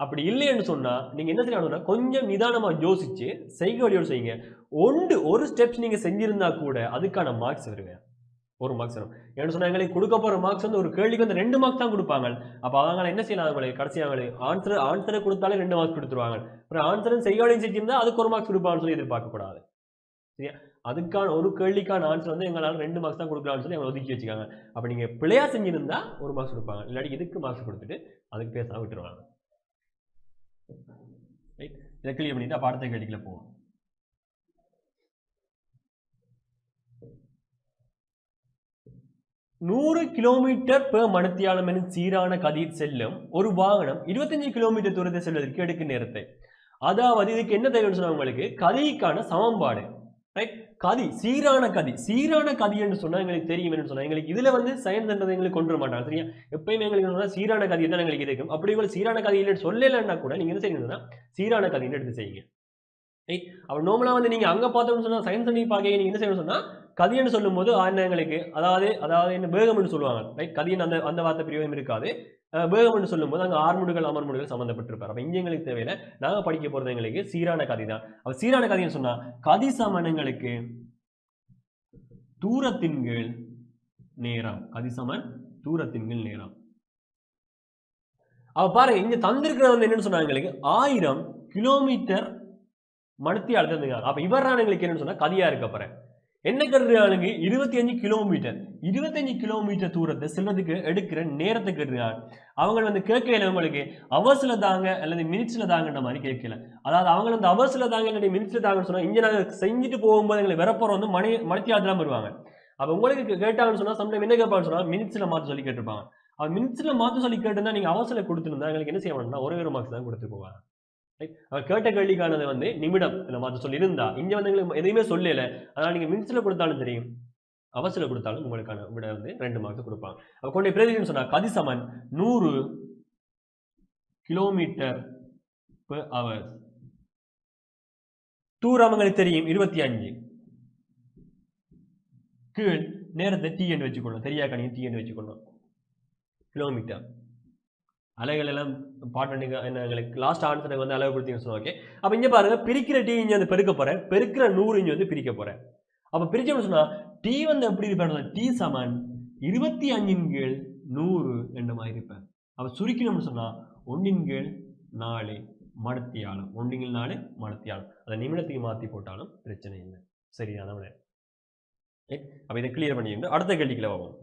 அப்படி இல்லைன்னு சொன்னா நீங்க என்ன செய்யணும்னா கொஞ்சம் நிதானமா யோசிச்சு செய்க வழியோடு செய்யுங்க. ஒரு ஸ்டெப்ஸ் நீங்க செஞ்சிருந்தா கூட அதுக்கான மார்க்ஸ் வருங்க. 1 மார்க்ஸ் வரும். ஏன்னு சொன்னா எங்களுக்கு கொடுக்க போற மார்க்ஸ் வந்து ஒரு கேள்விக்கு வந்து 2 மார்க்ஸ் தான் கொடுப்பாங்க. அப்ப அவங்க என்ன செய்யலாம், உங்களுக்கு கடைசியா அவங்களுக்கு ஆன்சரை கொடுத்தாலே 2 மார்க்ஸ் கொடுத்துருவாங்க. அப்புறம் ஆன்சரும் செய்ய வழியும் செஞ்சிருந்தா அதுக்கு 1 மார்க்ஸ் கொடுப்பாங்கன்னு சொல்லி எதிர்பார்க்க கூடாது. சரியா? அதுக்கான ஒரு கேள்விக்கான ஆன்சர் வந்து எங்களால 2 மார்க்ஸ் தான் கொடுக்கலாம்னு சொல்லி அவங்க ஒதுக்கி வச்சுக்காங்க. அப்ப நீங்க பிழையா செஞ்சிருந்தா 1 மார்க்ஸ் கொடுப்பாங்க. இல்லாட்டி இதுக்கு மார்க்ஸ் கொடுத்துட்டு அதுக்கு பேசாம விட்டுருவாங்க. ரைட்? இதை கிளியர் பண்ணிட்டு அப்ப அடுத்த கேள்விக்குள்ள போவோம். 100 கிலோமீட்டர் பெர் மணித்தியாலம் எனும் சீரான கதிர் செல்லும் ஒரு வாகனம் 25 கிலோமீட்டர் தூரத்தை செல்வதற்கு எடுக்கும் நேரத்தை. அதாவது இதுக்கு என்ன தேவைன்னு சொன்னா உங்களுக்கு கதிக்கான சமன்பாடு. ரைட்? கதி சீரான கதி என்று சொன்னா எங்களுக்கு தெரியும் என்ன சொன்னா எங்களுக்கு இதுல வந்து சயின்ஸ்ன்றது எங்களுக்கு கொண்டு வர மாட்டாங்க. சரியா? எப்பயுமே எங்களுக்கு சீரான கதி தான் எங்களுக்கு இருக்கும். அப்படி உங்களுக்கு சீரான கதி இல்லைன்னு சொல்லலைன்னா கூட நீங்க என்ன செய்யணும்னா சீரான கதின்னு எடுத்து செய்யுங்க. ரைட்? அப்ப நார்மலா வந்து நீங்க அங்க பார்த்தோம்னு சொன்னா சயின்ஸ் நீ பாக்க நீங்க என்ன செய்யணும்னு சொன்னா கதின்னு சொல்லும்போது எங்களுக்கு அதாவது என்ன வேகம்னு சொல்லுவாங்க. ரைட்? கதின்னு அந்த வார்த்தை பிரிவும் இருக்காது. வேகம்னு சொல்லும்போது அங்க ஆர்முடுகள் அமர்முடுகள் சம்பந்தப்பட்டிருப்பார். அப்ப இங்க எங்களுக்கு தேவையில்லை. நாங்க படிக்க போறது எங்களுக்கு சீரான கதி தான். அப்ப சீரான கதின்னு சொன்னா கதி சமன் எங்களுக்கு தூரத்தின் கீழ் நேரம். கதி சமன் தூரத்தின் கீழ் நேரம். அப்ப பாருங்க இங்க தந்திருக்கிறது வந்து என்னன்னு சொன்னா எங்களுக்கு 1000 கிலோமீட்டர் மணித்தியாலத்தை இருந்துங்க. அப்ப இவரான எங்களுக்கு என்னன்னு சொன்னா கதியா இருக்க போறேன். என்ன கருதுறாங்க 25 கிலோமீட்டர் தூரத்தை செல்வதற்கு எடுக்கிற நேரத்தை கருதுறாங்க. அவங்க வந்து கேட்கல உங்களுக்கு அவர்ஸ்ல தாங்க அல்லது மினிட்ஸ்ல தாங்கன்ற மாதிரி கேட்கல. அதாவது அவங்க வந்து அவர்ஸ்ல தாங்க இல்லாட்டி மினிட்ஸ்ல தாங்கன்னு சொன்னா இங்க நாங்க செஞ்சுட்டு போகும்போது எங்களுக்கு வரப்போற வந்து மணித்தியாலத்துல வருவாங்க. அப்ப உங்களுக்கு கேட்டாங்கன்னு சொன்னா சம்டைம் என்ன கேட்பாங்கன்னு சொன்னா மினிட்ஸ்ல மாத்த சொல்லி கேட்டிருப்பாங்க. அவ மினிட்ஸ்ல மாத்த சொல்லி கேட்டிருந்தா நீங்க அவர்ஸ்ல கொடுத்துருந்தா எங்களுக்கு என்ன செய்வாங்கன்னா ஒரே ஒரு மார்க்ஸ் தான் கொடுத்து போவாங்க. அவர் கேட்ட கேள்விக்கானது வந்து நிமிடம் மாத்த சொல்லி இருந்தா இங்க வந்து எங்களுக்கு எதையுமே சொல்லல. அதனால நீங்க மினிட்ஸ்ல கொடுத்தாலும் தெரியும் அவர்ஸ்ல கொடுத்தாலும் உங்களுக்கான விட வந்து 2 மார்க்ஸ் கொடுப்பாங்க. அப்ப கொண்டு பிரதின்னு சொன்னா கதி சமன் 100 கிலோமீட்டர் பெர் ஹவர். தூரம் உங்களுக்கு தெரியும் 25 கீழ் நேரத்தை டி என்று வச்சுக்கணும். தெரியா கணியம் டி என்று வச்சுக்கணும். கிலோமீட்டர் அலைகள் எல்லாம் பாட்டு எங்களுக்கு லாஸ்ட் ஆன்சருக்கு வந்து அளவு கொடுத்தீங்கன்னு சொன்னா ஓகே. அப்ப இங்க பாருங்க பிரிக்கிற டி இங்க வந்து பெருக்க போறேன், பெருக்கிற 100 இங்க வந்து பிரிக்க போறேன். அப்ப பிரிச்சோம்னு சொன்னா டி வந்து எப்படி இருப்பேன் டி சமன் 25 கீழ் 100 என்ற மாதிரி இருப்பேன். அப்ப சுருக்கணும்னு சொன்னா 1/4 மணித்தியாலம். 1/4 மணித்தியாலம். அதை நிமிடத்துக்கு மாத்தி போட்டாலும் பிரச்சனை இல்லை. சரியான விட. அப்ப இதை கிளியர் பண்ணிட்டு அடுத்த கேள்விக்குள்ள போவோம்.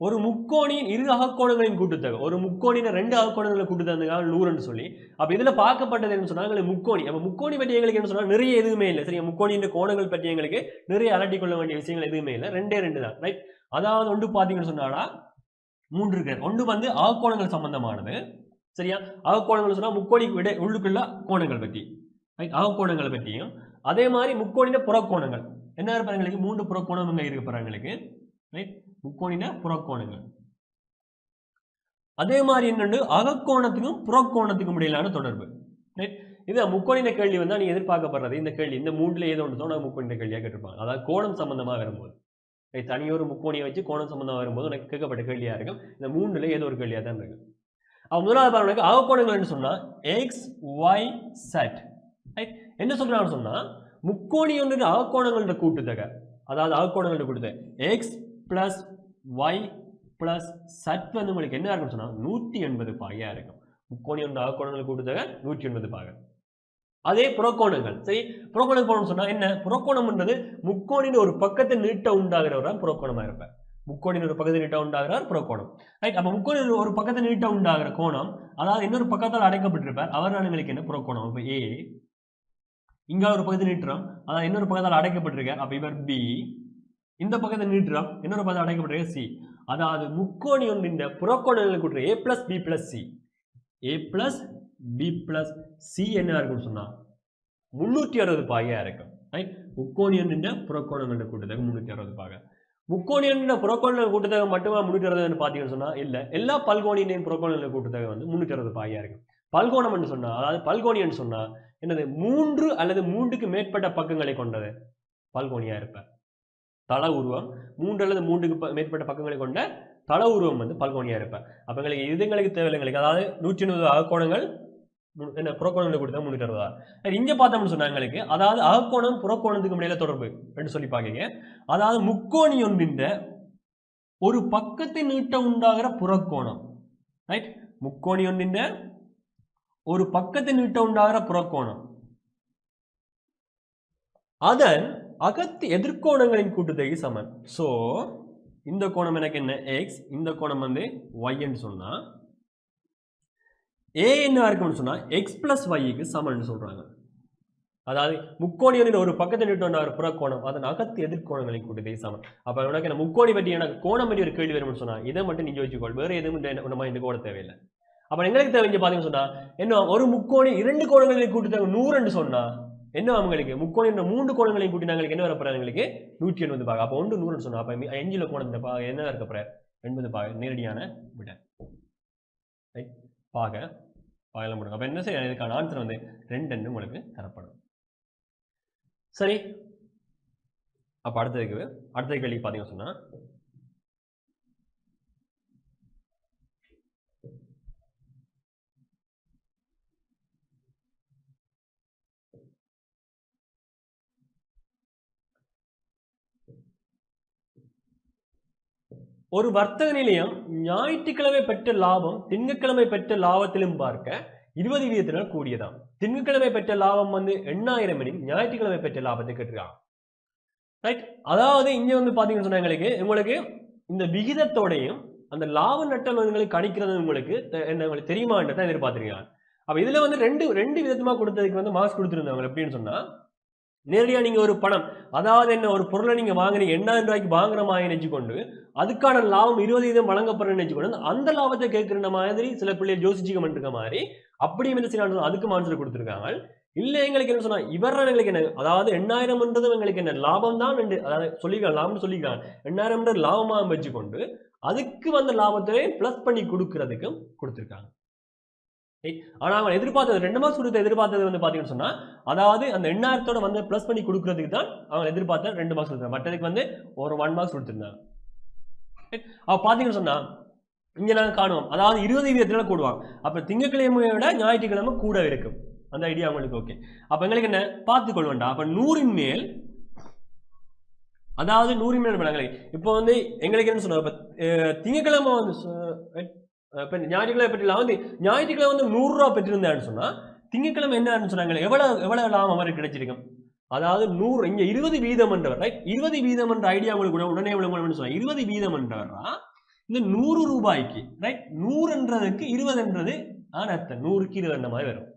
ஒரு முக்கோணியின் இரு அகக்கோணங்களின் கூட்டுத்தொகை. ஒரு முக்கோணின 2 அகக்கோணங்களை கூட்டுத்தொகை 100 சொல்லி அப்ப இதுல பார்க்கப்பட்டது என்ன சொன்னா முக்கோணி. அப்ப முக்கோணி பற்றி எங்களுக்கு என்ன சொன்னா நிறைய எதுவுமே இல்லை. சரியா? முக்கோணியின் கோணங்கள் பற்றி எங்களுக்கு நிறைய அலட்டிக் கொள்ள வேண்டிய விஷயங்கள் எதுவுமே இல்லை. 2 தான். ரைட்? அதாவது ஒன்று பாத்தீங்கன்னு சொன்னாடா 3 இருக்கு. ஒன்று வந்து அகக்கோணங்கள் சம்பந்தமானது. சரியா? அகக்கோணங்கள் சொன்னா முக்கோணி விட உள்ளுக்குள்ள கோணங்கள் பற்றி. ரைட்? அகக்கோணங்களை பற்றியும் அதே மாதிரி முக்கோணின புறக்கோணங்கள் என்ன இருப்பாங்க எங்களுக்கு 3 புறக்கோணம் இங்க இருக்கு பாருங்களுக்கு. ரைட்? முக்கோணின புறக்கோணங்கள். அதே மாதிரி என்னன்னு அகக்கோணத்துக்கும் புறக்கோணத்துக்கும் இடையிலான தொடர்பு. ரைட்? இது முக்கோணின கேள்வி வந்தா நீங்க எதிர்பார்க்கப்படுறது இந்த கேள்வி இந்த 3ல ஏதோ ஒன்று தான் முக்கோணின கேள்வியா கேட்டிருப்பாங்க. அதாவது கோணம் சம்பந்தமா வரும்போது தனியொரு முக்கோணியை வச்சு கோணம் சம்பந்தமா வரும்போது எனக்கு கேட்கப்பட்ட கேள்வியா இருக்கும். இந்த 3ல ஏதோ ஒரு கேள்வியா தான் இருக்கு. அவன் முதலாவது பாருங்க அகக்கோணங்கள் சொன்னா எக்ஸ் ஒய் செட். ரைட்? என்ன சொல்றான்னு சொன்னா முக்கோணி ஒன்று அகக்கோணங்களோட கூட்டுத்தொகை. அதாவது அகக்கோணங்களோட கூட்டுத்தொகை எக்ஸ் பிளஸ் ஒய் பிளஸ் சட் வந்து உங்களுக்கு என்ன இருக்குன்னு சொன்னா 180 பாகையா இருக்கும். முக்கோணி ஒன்று அகக்கோணங்கள் கூட்டுத்தொகை 180 பாகை. அதே புறக்கோணங்கள். சரி? புறக்கோணம் போனோம்னு சொன்னா என்ன புறக்கோணம்ன்றது முக்கோணின் ஒரு பக்கத்தை நீட்ட உண்டாகிறவரா புறக்கோணமா இருப்பார். முக்கோணின் ஒரு பக்கத்தை நீட்ட உண்டாகிறார் புறக்கோணம். ரைட்? அப்ப முக்கோணின் ஒரு பக்கத்தை நீட்ட உண்டாகிற கோணம் அதாவது இன்னொரு பக்கத்தால் அடைக்கப்பட்டிருப்பார் அவர் எங்களுக்கு என்ன புறக்கோணம். அப்ப ஏ இங்க ஒரு பக்கத்தை நீட்டுறோம் அதாவது இன்னொரு பக்கத்தால் அடைக்கப்பட்டிருக்கார். அப்ப இவர் பி இந்த பக்கத்தை நீட்டுறோம் இன்னொரு பக்கத்தை அடைக்கப்பட்டிருக்க சி. அதாவது முக்கோணி ஒன்றின் புறக்கோணங்களை கூட்டுற ஏ பிளஸ் பி பிளஸ் சி. ஏ பிளஸ் பி பிளஸ் சி என்ன இருக்குன்னு சொன்னா 360 பாகையா இருக்கும். ரைட்? முக்கோணி ஒன்றின் புறக்கோணங்களோட கூட்டுத்தொகை 360 பாகை. முக்கோணி ஒன்றின் புறக்கோணங்களோட கூட்டுத்தொகை மட்டுமா 360 பாத்தீங்கன்னு சொன்னா இல்ல எல்லா பல்கோணியின் புறக்கோணங்களோட கூட்டுத்தொகை வந்து 360 பாகையா இருக்கும். பல்கோணம் என்று சொன்னா, அதாவது பல்கோணி என்று சொன்னா என்னது, 3 அல்லது 3க்கு மேற்பட்ட பக்கங்களை கொண்டது பல்கோணியா இருப்ப. தள உருவம் 3 அல்லது 3க்கு மேற்பட்ட பக்கங்களை கொண்ட தள உருவம் வந்து பல்கோணியா இருப்ப. அப்ப எங்களுக்கு இதுங்களுக்கு தேவையில்லைங்களுக்கு, அதாவது 180 அகக்கோணங்கள் என்ன புறக்கோணங்களை கொடுத்தா 360. இங்க பார்த்தோம்னு சொன்னா எங்களுக்கு, அதாவது அகக்கோணம் புறக்கோணத்துக்கு இடையில தொடர்பு என்று சொல்லி பாக்கீங்க. அதாவது முக்கோணி ஒன்றின் ஒரு பக்கத்தை நீட்ட உண்டாகிற புறக்கோணம், ரைட்? முக்கோணி ஒன்றின் ஒரு பக்கத்தை நீட்ட உண்டாகிற புறக்கோணம் அதன் அகத்து எதிர்கோணங்களின் கூட்டுத்தொகை சமன். சோ இந்த கோணம் எனக்கு என்ன x, இந்த கோணம் வந்து y என்று சொன்னா a என்ன இருக்கும்னு சொன்னா x plus y க்கு சமன்னு சொல்றாங்க. அதாவது முக்கோணியின் ஒரு பக்கத்தை நீட்ட உண்டாகிற புறக்கோணம் அதன் அகத்து எதிர்கோணங்களின் கூட்டுத்தொகை சமன். அப்ப உனக்கு என்ன முக்கோணி பற்றி எனக்கு கோணம் பற்றி ஒரு கேள்வி வரும்னு சொன்னா இதை மட்டும் நீங்க வச்சுக்கோள், வேற எதுவும் நம்ம இந்த கோணம் தேவையில்லை. அப்ப எங்களுக்கு தேவை பாத்தீங்கன்னு சொன்னா என்ன, ஒரு முக்கோணி 2 கோணங்களின் கூட்டுத்தொகை 100 சொன்னா என்ன, அவங்களுக்கு முக்கோணி 3 கோணங்களையும் கூட்டி நாங்களுக்கு என்ன வரப்போற, எங்களுக்கு 180 பாக. அப்ப 1 100 சொன்னா அப்ப 5 கோணத்தை பாக என்ன இருக்கப்போற 80 பாக, நேரடியான விட பாக பாகல முடியும். அப்ப என்ன செய்ய, இதுக்கான ஆன்சர் வந்து 2 உங்களுக்கு தரப்படும். சரி, அப்ப அடுத்த கேள்வி பாத்தீங்கன்னு சொன்னா ஒரு வர்த்தக நிலையம் ஞாயிற்றுக்கிழமை பெற்ற லாபம் திங்கட்கிழமை பெற்ற லாபத்திலும் பார்க்க 20 வீதத்தினால் கூடியதாம். திங்கட்கிழமை பெற்ற லாபம் வந்து 8000 எனில் ஞாயிற்றுக்கிழமை பெற்ற லாபத்தை கேட்டுருக்காங்க. ரைட்? அதாவது இங்க வந்து பாத்தீங்கன்னு சொன்னா உங்களுக்கு இந்த விகிதத்தோடையும் அந்த லாப நட்டங்களை கணிக்கிறது உங்களுக்கு என்ன தெரியுமான்றதை எதிர்பார்த்திருக்காங்க. அப்ப இதுல வந்து ரெண்டு விதமா கொடுத்ததுக்கு வந்து மார்க்ஸ் கொடுத்துருந்தாங்க. எப்படின்னு சொன்னா, நேரடியா நீங்க ஒரு பணம், அதாவது என்ன, ஒரு பொருளை நீங்க வாங்குறீங்க 8000 ரூபாய்க்கு வாங்குற மாதிரி நினைச்சுக்கொண்டு அதுக்கான லாபம் 20% வழங்கப்படுறேன்னு நினைச்சுக்கொண்டு அந்த லாபத்தை கேட்கிற மாதிரி சில பிள்ளைகள் யோசிச்சுக்க இருக்க மாதிரி அப்படி என்ன செய்யணும், அதுக்கு ஆன்சர் கொடுத்துருக்காங்க. இல்ல எங்களுக்கு என்ன சொன்னா, இவர்தான் எங்களுக்கு என்ன, அதாவது 8000 எங்களுக்கு என்ன லாபம் தான், அதாவது சொல்லிக்கலாம் லாபம்னு சொல்லிக்கலாம், 8000 லாபமா வச்சுக்கொண்டு அதுக்கு வந்து லாபத்தை பிளஸ் பண்ணி கொடுக்கறதுக்கும் கொடுத்துருக்காங்க. ஆனா அவங்க எதிர்பார்த்தது 2 மார்க்ஸ் கொடுத்த எதிர்பார்த்தது வந்து பாத்தீங்கன்னு சொன்னா, அதாவது அந்த 8000 வந்து பிளஸ் பண்ணி கொடுக்கறதுக்கு தான் அவங்க எதிர்பார்த்த 2 மார்க்ஸ் கொடுத்தாங்க. மற்றதுக்கு வந்து ஒரு 1 மார்க்ஸ் கொடுத்திருந்தாங்க. அப்ப பாத்தீங்கன்னு சொன்னா இங்க நாங்க காணுவோம், அதாவது 20 வீதத்துல கூடுவாங்க. அப்ப திங்கட்கிழமையை விட ஞாயிற்றுக்கிழமை கூட இருக்கும். அந்த ஐடியா உங்களுக்கு ஓகே. அப்ப எங்களுக்கு என்ன பார்த்துக் கொள்வேண்டா, அப்ப 100 மேல், அதாவது 100 மேல் இப்போ வந்து எங்களுக்கு என்ன சொன்னா, திங்கட்கிழமை வந்து ஞாயிற்றுக்கிழமை பெற்றலாம் வந்து ஞாயிற்றுக்கிழமை வந்து 100 ரூபாய் பெற்றிருந்தான்னு சொன்னா திங்கட்கிழமை என்ன சொன்னாங்க, எவ்வளவு லாபம் அவருக்கு கிடைச்சிருக்கும். அதாவது 100 இங்க 20 வீதம் என்றவர், ரைட்? 20 வீதம் என்ற ஐடியா உங்களுக்கு உடனே சொன்னா 20 வீதம் என்றவரா இந்த 100 ரூபாய்க்கு, ரைட்? 100 என்றதுக்கு 20 என்றது அர்த்தம், 100க்கு 20 என்ற மாதிரி வரும்.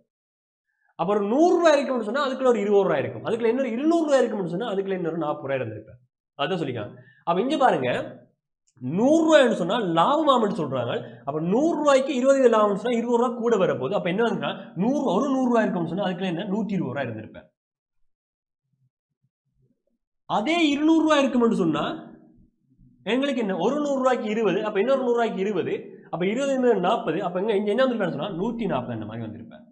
அப்ப ஒரு 100 ரூபாய் இருக்கும்னு சொன்னா அதுக்குள்ள ஒரு 20 ரூபாய் இருக்கும், அதுக்குள்ள இன்னொரு 200 ரூபாய் இருக்கும்னு சொன்னா அதுக்குள்ள இன்னொரு 40 ரூபாய் இருந்திருப்பேன். அதான் சொல்லிக்கலாம். அப்ப இங்க பாருங்க 100 ரூபாய்னு சொன்னா லாபமாமன்னு சொல்றாங்க. அப்ப 100 ரூபாய்க்கு 20 லாபம் சொன்னா 20 ரூபாய் கூட வரப்போகுது. அப்ப என்ன வந்து 100 ரூபாய் இருக்கும்னு சொன்னா அதுக்குள்ள என்ன 120 ரூபாய் இருந்திருப்பேன். அதே 200 ரூபாய் இருக்கும்னு சொன்னா எங்களுக்கு என்ன, ஒரு 100 ரூபாய்க்கு 20, அப்ப இன்னொரு 100 ரூபாய்க்கு 20, அப்ப 20 40, அப்ப இங்க என்ன வந்திருப்பேன்னு சொன்னா 140 அந்த மாதிரி வந்திருப்பேன்.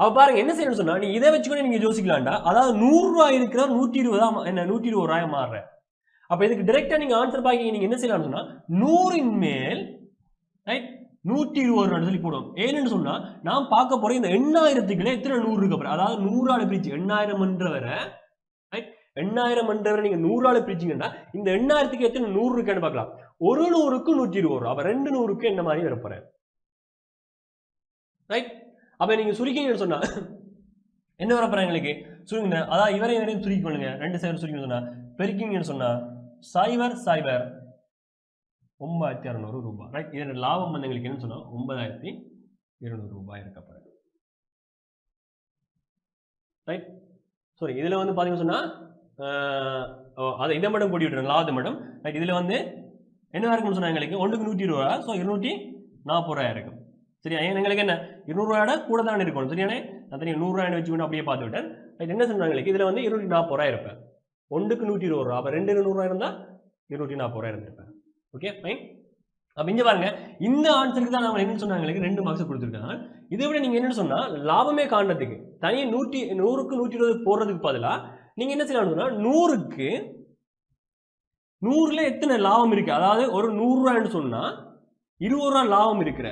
அப்ப பாருங்க என்ன செய்யணும்னு சொன்னா, நீ இதை வச்சுக்கொண்டு நீங்க யோசிக்கலாம்டா, அதாவது 100 ரூபாய் இருக்கிற 120 என்ன 120 ரூபாய் மாறுற. அப்ப இதுக்கு டைரக்டா நீங்க ஆன்சர் பாக்கி நீங்க என்ன செய்யலாம்னு சொன்னா 100 மேல், ரைட், 120 சொல்லி போடுவோம். ஏன்னு சொன்னா நான் பார்க்க போறேன் இந்த 8000க்குள்ள எத்தனை 100 இருக்கு அப்புறம், அதாவது 100 ஆல பிரிச்சு 8000 என்றவரை, ரைட், 8000 என்றவரை நீங்க 100 ஆல பிரிச்சீங்கன்னா இந்த 8000க்கு எத்தனை 100 இருக்குன்னு பார்க்கலாம். ஒரு 100க்கு 120, அப்ப 2 100க்கு என்ன மாதிரி வரப்போறேன், ரைட்? அப்ப நீங்க சுருக்கிங்கன்னு சொன்னா என்ன வரப்போறேன் எங்களுக்கு சுருங்க, அதாவது இவரையும் சுருக்கி பண்ணுங்க, 2 சைடு சுருக்கி சொன்னா பெருக்கிங்கன்னு சொன்னா 0 0 9600 ரூபாய், ரைட்? இதோட லாபம் வந்து எங்களுக்கு என்ன சொன்னா 9200 ரூபாய் இருக்கப்போறேன், ரைட்? சாரி, இதுல வந்து பாத்தீங்கன்னு சொன்னா அதை இதை மட்டும் கூட்டி விட்டுருங்க, லாபத்தை மட்டும், ரைட்? இதுல வந்து என்ன இருக்குன்னு சொன்னா எங்களுக்கு 1க்கு 120 ரூபாய், ஸோ 240 ரூபாய் இருக்கும். சரியா? எங்களுக்கு என்ன 200 ரூபாயோட கூட தான் இருக்கும். சரியானே? நான் 100 ரூபாய் வச்சுக்கணும் அப்படியே பார்த்து விட்டேன். என்ன சொன்னாங்க, இதுல வந்து 240 ரூபாய் இருப்பேன், 1க்கு 120 ரூபாய், அப்ப 2 100 ரூபாய் இருந்தா 240 ரூபாய் இருந்திருப்பேன். Okay, fine. அப்ப இங்க பாருங்க இந்த ஆன்சருக்கு தான் நாம என்ன சொன்னாங்களுக்கு 2 மார்க்ஸ் கொடுத்திருக்காங்க. இதை விட நீங்க என்ன சொன்னா லாபமே காண்றதுக்கு தனி 100க்கு 120 போடுறதுக்கு பதிலா நீங்க என்ன செய்யலாம்னு சொன்னா 100க்கு 100ல எத்தனை லாபம் இருக்கு, அதாவது ஒரு 100 ரூபாய்னு சொன்னா 20 ரூபாய் லாபம் இருக்கிற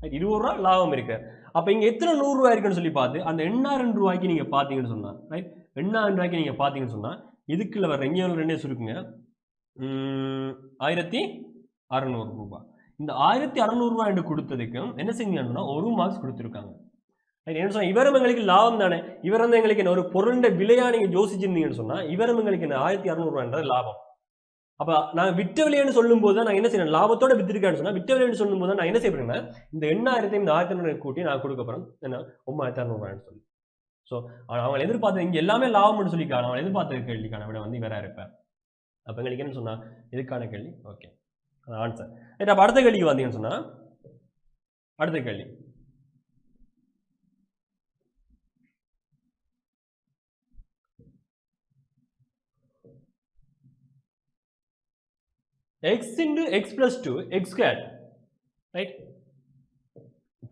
20 ரூபாய் லாபம் இருக்கு. அப்ப இங்க எத்தனை 100 ரூபாய் இருக்குன்னு சொல்லி பார்த்து அந்த 8000 ரூபாய்க்கு நீங்க பாத்தீங்கன்னு சொன்னா ரைட் 8000 ரூபாய்க்கு நீங்க பாத்தீங்கன்னு சொன்னா இதுக்குள்ள வர இங்க ரெண்டே சுருக்குங்க 1600 ரூபாய். இந்த 1600 ரூபாய் என்று கொடுத்ததுக்கும் என்ன செஞ்சீங்கன்னா 1 மார்க்ஸ் கொடுத்துருக்காங்க. என்ன சொன்னா இவரும் எங்களுக்கு லாபம் தானே, இவர் வந்து எங்களுக்கு என்ன ஒரு பொருளுடைய விலையா நீங்க யோசிச்சிருந்தீங்கன்னு சொன்னா இவரும் எங்களுக்கு என்ன 1600 ரூபாய்ன்றது லாபம். அப்ப நான் விற்ற விலைன்னு சொல்லும் போது நான் என்ன செய்யணும், லாபத்தோட வித்திருக்கான்னு சொன்னா விற்ற விலைன்னு சொல்லும் போது நான் என்ன செய்யறேன்னா இந்த 8000 இந்த 1600 கூட்டி நான் கொடுக்க போறேன் என்ன 9600 ரூபாய்னு சொல்லி. ஸோ அவங்க எதிர்பார்த்தது இங்க எல்லாமே லாபம்னு சொல்லிக்கான அவங்க எதிர்பார்த்த கேள்விக்கான விட வந்து இவரா இருப்பேன். அப்ப எங்களுக்கு என்ன சொன்னா இதுக்கான கேள்வி ஓகே ஆன்சர். அப்ப அடுத்த கேள்விக்கு வந்தீங்கன்னு சொன்னா அடுத்த கேள்வி x into x plus 2 x squared right.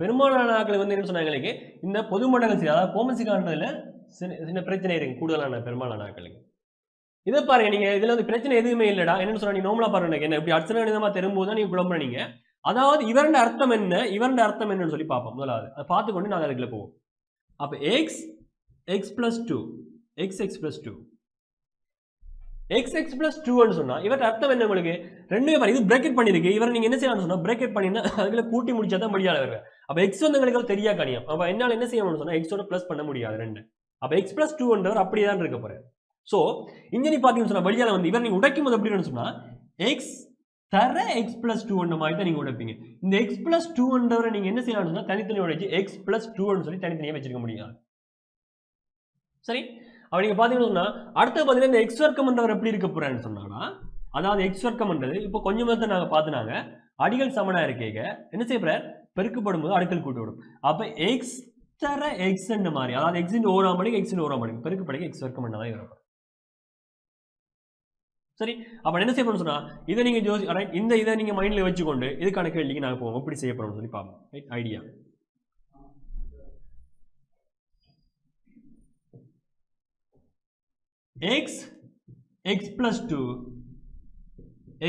பெரும்பாலான ஆட்கள் வந்து என்ன சொன்னாங்க இந்த பொது மடங்கு அதாவது கோமசி காண்றதுல சின்ன பிரச்சனை இருக்கு கூடுதலான பெரும்பாலான ஆட்களுக்கு. இதை பாருங்க நீங்க இதுல வந்து பிரச்சனை எதுவுமே இல்லடா என்னன்னு சொன்னா நீ நோமலா பாருங்க என்ன இப்படி அர்ச்சனை கணிதமா தரும்போது தான் நீங்க குழம்புறீங்க. அதாவது இவருடைய அர்த்தம் என்ன இவருடைய அர்த்தம் என்னன்னு சொல்லி பார்ப்போம். முதலாவது அதை பார்த்துக்கொண்டு நாங்கள் அதுக்குள்ள போவோம். அப்ப x x plus 2 x x plus 2 x x plus 2 சொன்னா இவருடைய அர்த்தம் என்ன உங்களுக்கு ரெண்டுமே பாருங்க இது பிரேக்கெட் பண்ணிருக்கு. இவரை நீங்க என்ன செய்யணும்னு சொன்னா பிரேக்கெட் பண்ணினா அதுல கூட்டி முடிச்சா தான் முடியாது வருது. அப்ப x வந்து உங்களுக்கு தெரியா கணியம். அப்ப என்னால என்ன செய்யணும்னு சொன்னா x ஓட பிளஸ் பண்ண முடியாது ரெண்டு. அப்ப x plus 2 அப்படியே தான் இருக்க போறாரு. சோ இங்க நீ பாத்தீங்கன்னு சொன்னா வெளியால வந்து இவர் நீங்க உடைக்கும் போது எப்படி சொன்னா x தர x plus 2 மாதிரி தான் நீங்க உடைப்பீங்க. இந்த x plus 2 நீங்க என்ன செய்யணும்னு சொன்னா தனித்தனியா உடைச்சு x plus 2 சொல்லி தனித்தனியா வச்சிருக்க முடியாது. சரி அப்ப நீங்க பாத்தீங்கன்னா அடுத்த பாத்தீங்கன்னா இந்த x வர்க்கம் எப்படி இருக்க போறான்னு சொன்னானா அதாவது x வர்க்கம்ன்றது இப்போ கொஞ்சம் தான் நாங்க பார்த்துனாங்க அடிகள் சமனா இருக்கேங்க என்ன செய்ய போற பெருக்கப்படும் போது அடுக்கல் கூட்டி வரும். அப்ப x தர x என்ற மாதிரி அதாவது x இன் ஓராம் மடங்கு x இன் ஓராம் மடங்கு பெருக்கப்படுக x வர்க்கம் தான் இருக்கும். சரி அப்ப என்ன செய்யணும்னு சொன்னா இதை நீங்க ரைட் இந்த இதை நீங்க மைண்ட்ல வச்சுக்கொண்டு இதுக்கான கேள்விக்கு நாங்க போவோம் எப்படி செய்ய போறோம்னு சொல்லி பார்ப்போம். Right idea x x plus 2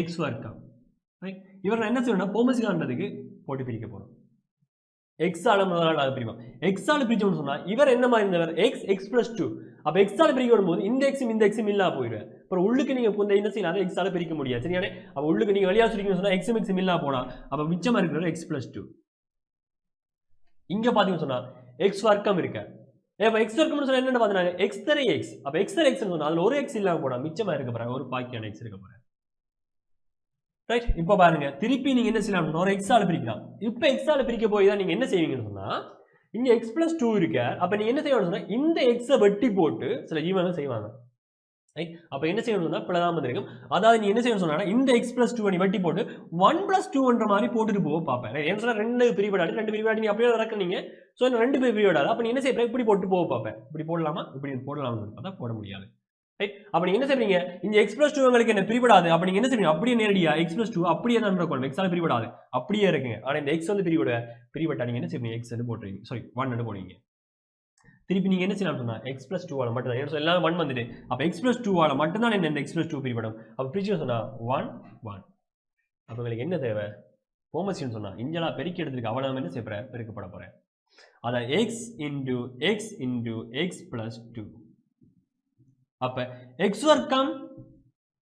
x வர்க்கம் ரைட் இவர் என்ன செய்யணும்னா போமசி காண்றதுக்கு போட்டு பிரிக்க போறோம். x ஆல முதலாவது பிரிப்போம். x ஆல பிரிச்சோம்னு சொன்னா இவர் என்ன மாதிரி இருந்தவர் x x plus 2 அப்ப x ஆல பிரிக்க வரும்போது இந்த x இந்த x இல்லா போயிடும். அப்புறம் உள்ளுக்கு நீங்க இந்த என்ன செய்யலாம் x ஆல பிரிக்க முடியாது சரியானே. அப்ப உள்ளுக்கு நீங்க வெளியா சொல்லிக்கணும் சொன்னா x x இல்லா போனா அப்ப மிச்சமா இருக்கிறது x plus 2. இங்க பாத்தீங்கன்னு சொன்னா x வர்க்கம் இருக்கு. அப்ப x வர்க்கம்னு சொன்னா என்னன்னு பாத்தீங்கன்னா x தர x அப்ப x தர x ன்னு சொன்னா அதுல ஒரு x இல்லாம போனா மிச்சமா இருக்க போறாங்க ஒரு பாக்கியான x இருக்க போறாங்க. ரைட் இப்போ பாருங்க திருப்பி நீங்க என்ன செய்யலாம் ஒரு x ஆல பிரிக்கலாம். இப்போ x ஆல பிரிக்க போய் தான் நீங்க என்ன செய்வீங்கன்னு சொன்னா இங்க x plus 2 இருக்கு. அப்ப நீங்க என்ன செய்யணும்னு சொன்னா இந்த x வெட்டி போட்டு சில ஜீவன்கள் செய்வாங்க. ரைட் அப்ப என்ன செய்யணும்னா பிளதாம இருக்கும். அதாவது நீ என்ன செய்யணும் சொன்னா இந்த x plus 2 நீ வெட்டி போட்டு 1 plus 2ன்ற மாதிரி போட்டுட்டு போக பாப்பேன். ஏன் சொன்னா ரெண்டு பிரிவுடாடி நீ அப்படியே இறக்குனீங்க. சோ இந்த ரெண்டு பிரிவுடாது அப்ப நீ என்ன செய்யற இப்படி போட்டு போக பாப்பேன். இப்படி போடலாமா இப்படி போடலாம்னு பார்த்தா போட முடியாது. ரைட் அப்ப நீங்க என்ன செய்வீங்க இந்த x plus 2 உங்களுக்கு என்ன பிரிவுடாது. அப்ப நீங்க என்ன செய்வீங்க அப்படியே நேரடியா x plus 2 அப்படியே தான் இருக்கும். x ஆல பிரிவுடாது அப்படியே இருக்குங்க. ஆனா இந்த x வந்து பிரிவுடா நீங்க என்ன செய்வீங்க x ன்னு போடுறீங்க சாரி 1 ன்னு போடுவீங்க. திருப்பி நீங்க என்ன செய்யலாம் சொன்னா x plus 2 ஆல மட்டும் தான் ஏன்னா எல்லாம் 1 வந்துட்டு அப்ப x plus 2 ஆல மட்டும் தான் இந்த x plus 2 பிரிவுடும். அப்ப பிரிச்சு சொன்னா 1 1 அப்ப உங்களுக்கு என்ன தேவை போமசின்னு சொன்னா இங்கலா பெருக்கி எடுத்துக்க அவனாம என்ன செய்ய போற பெருக்கப்பட போறேன். அத x into x plus 2 அப்ப x வர்க்கம்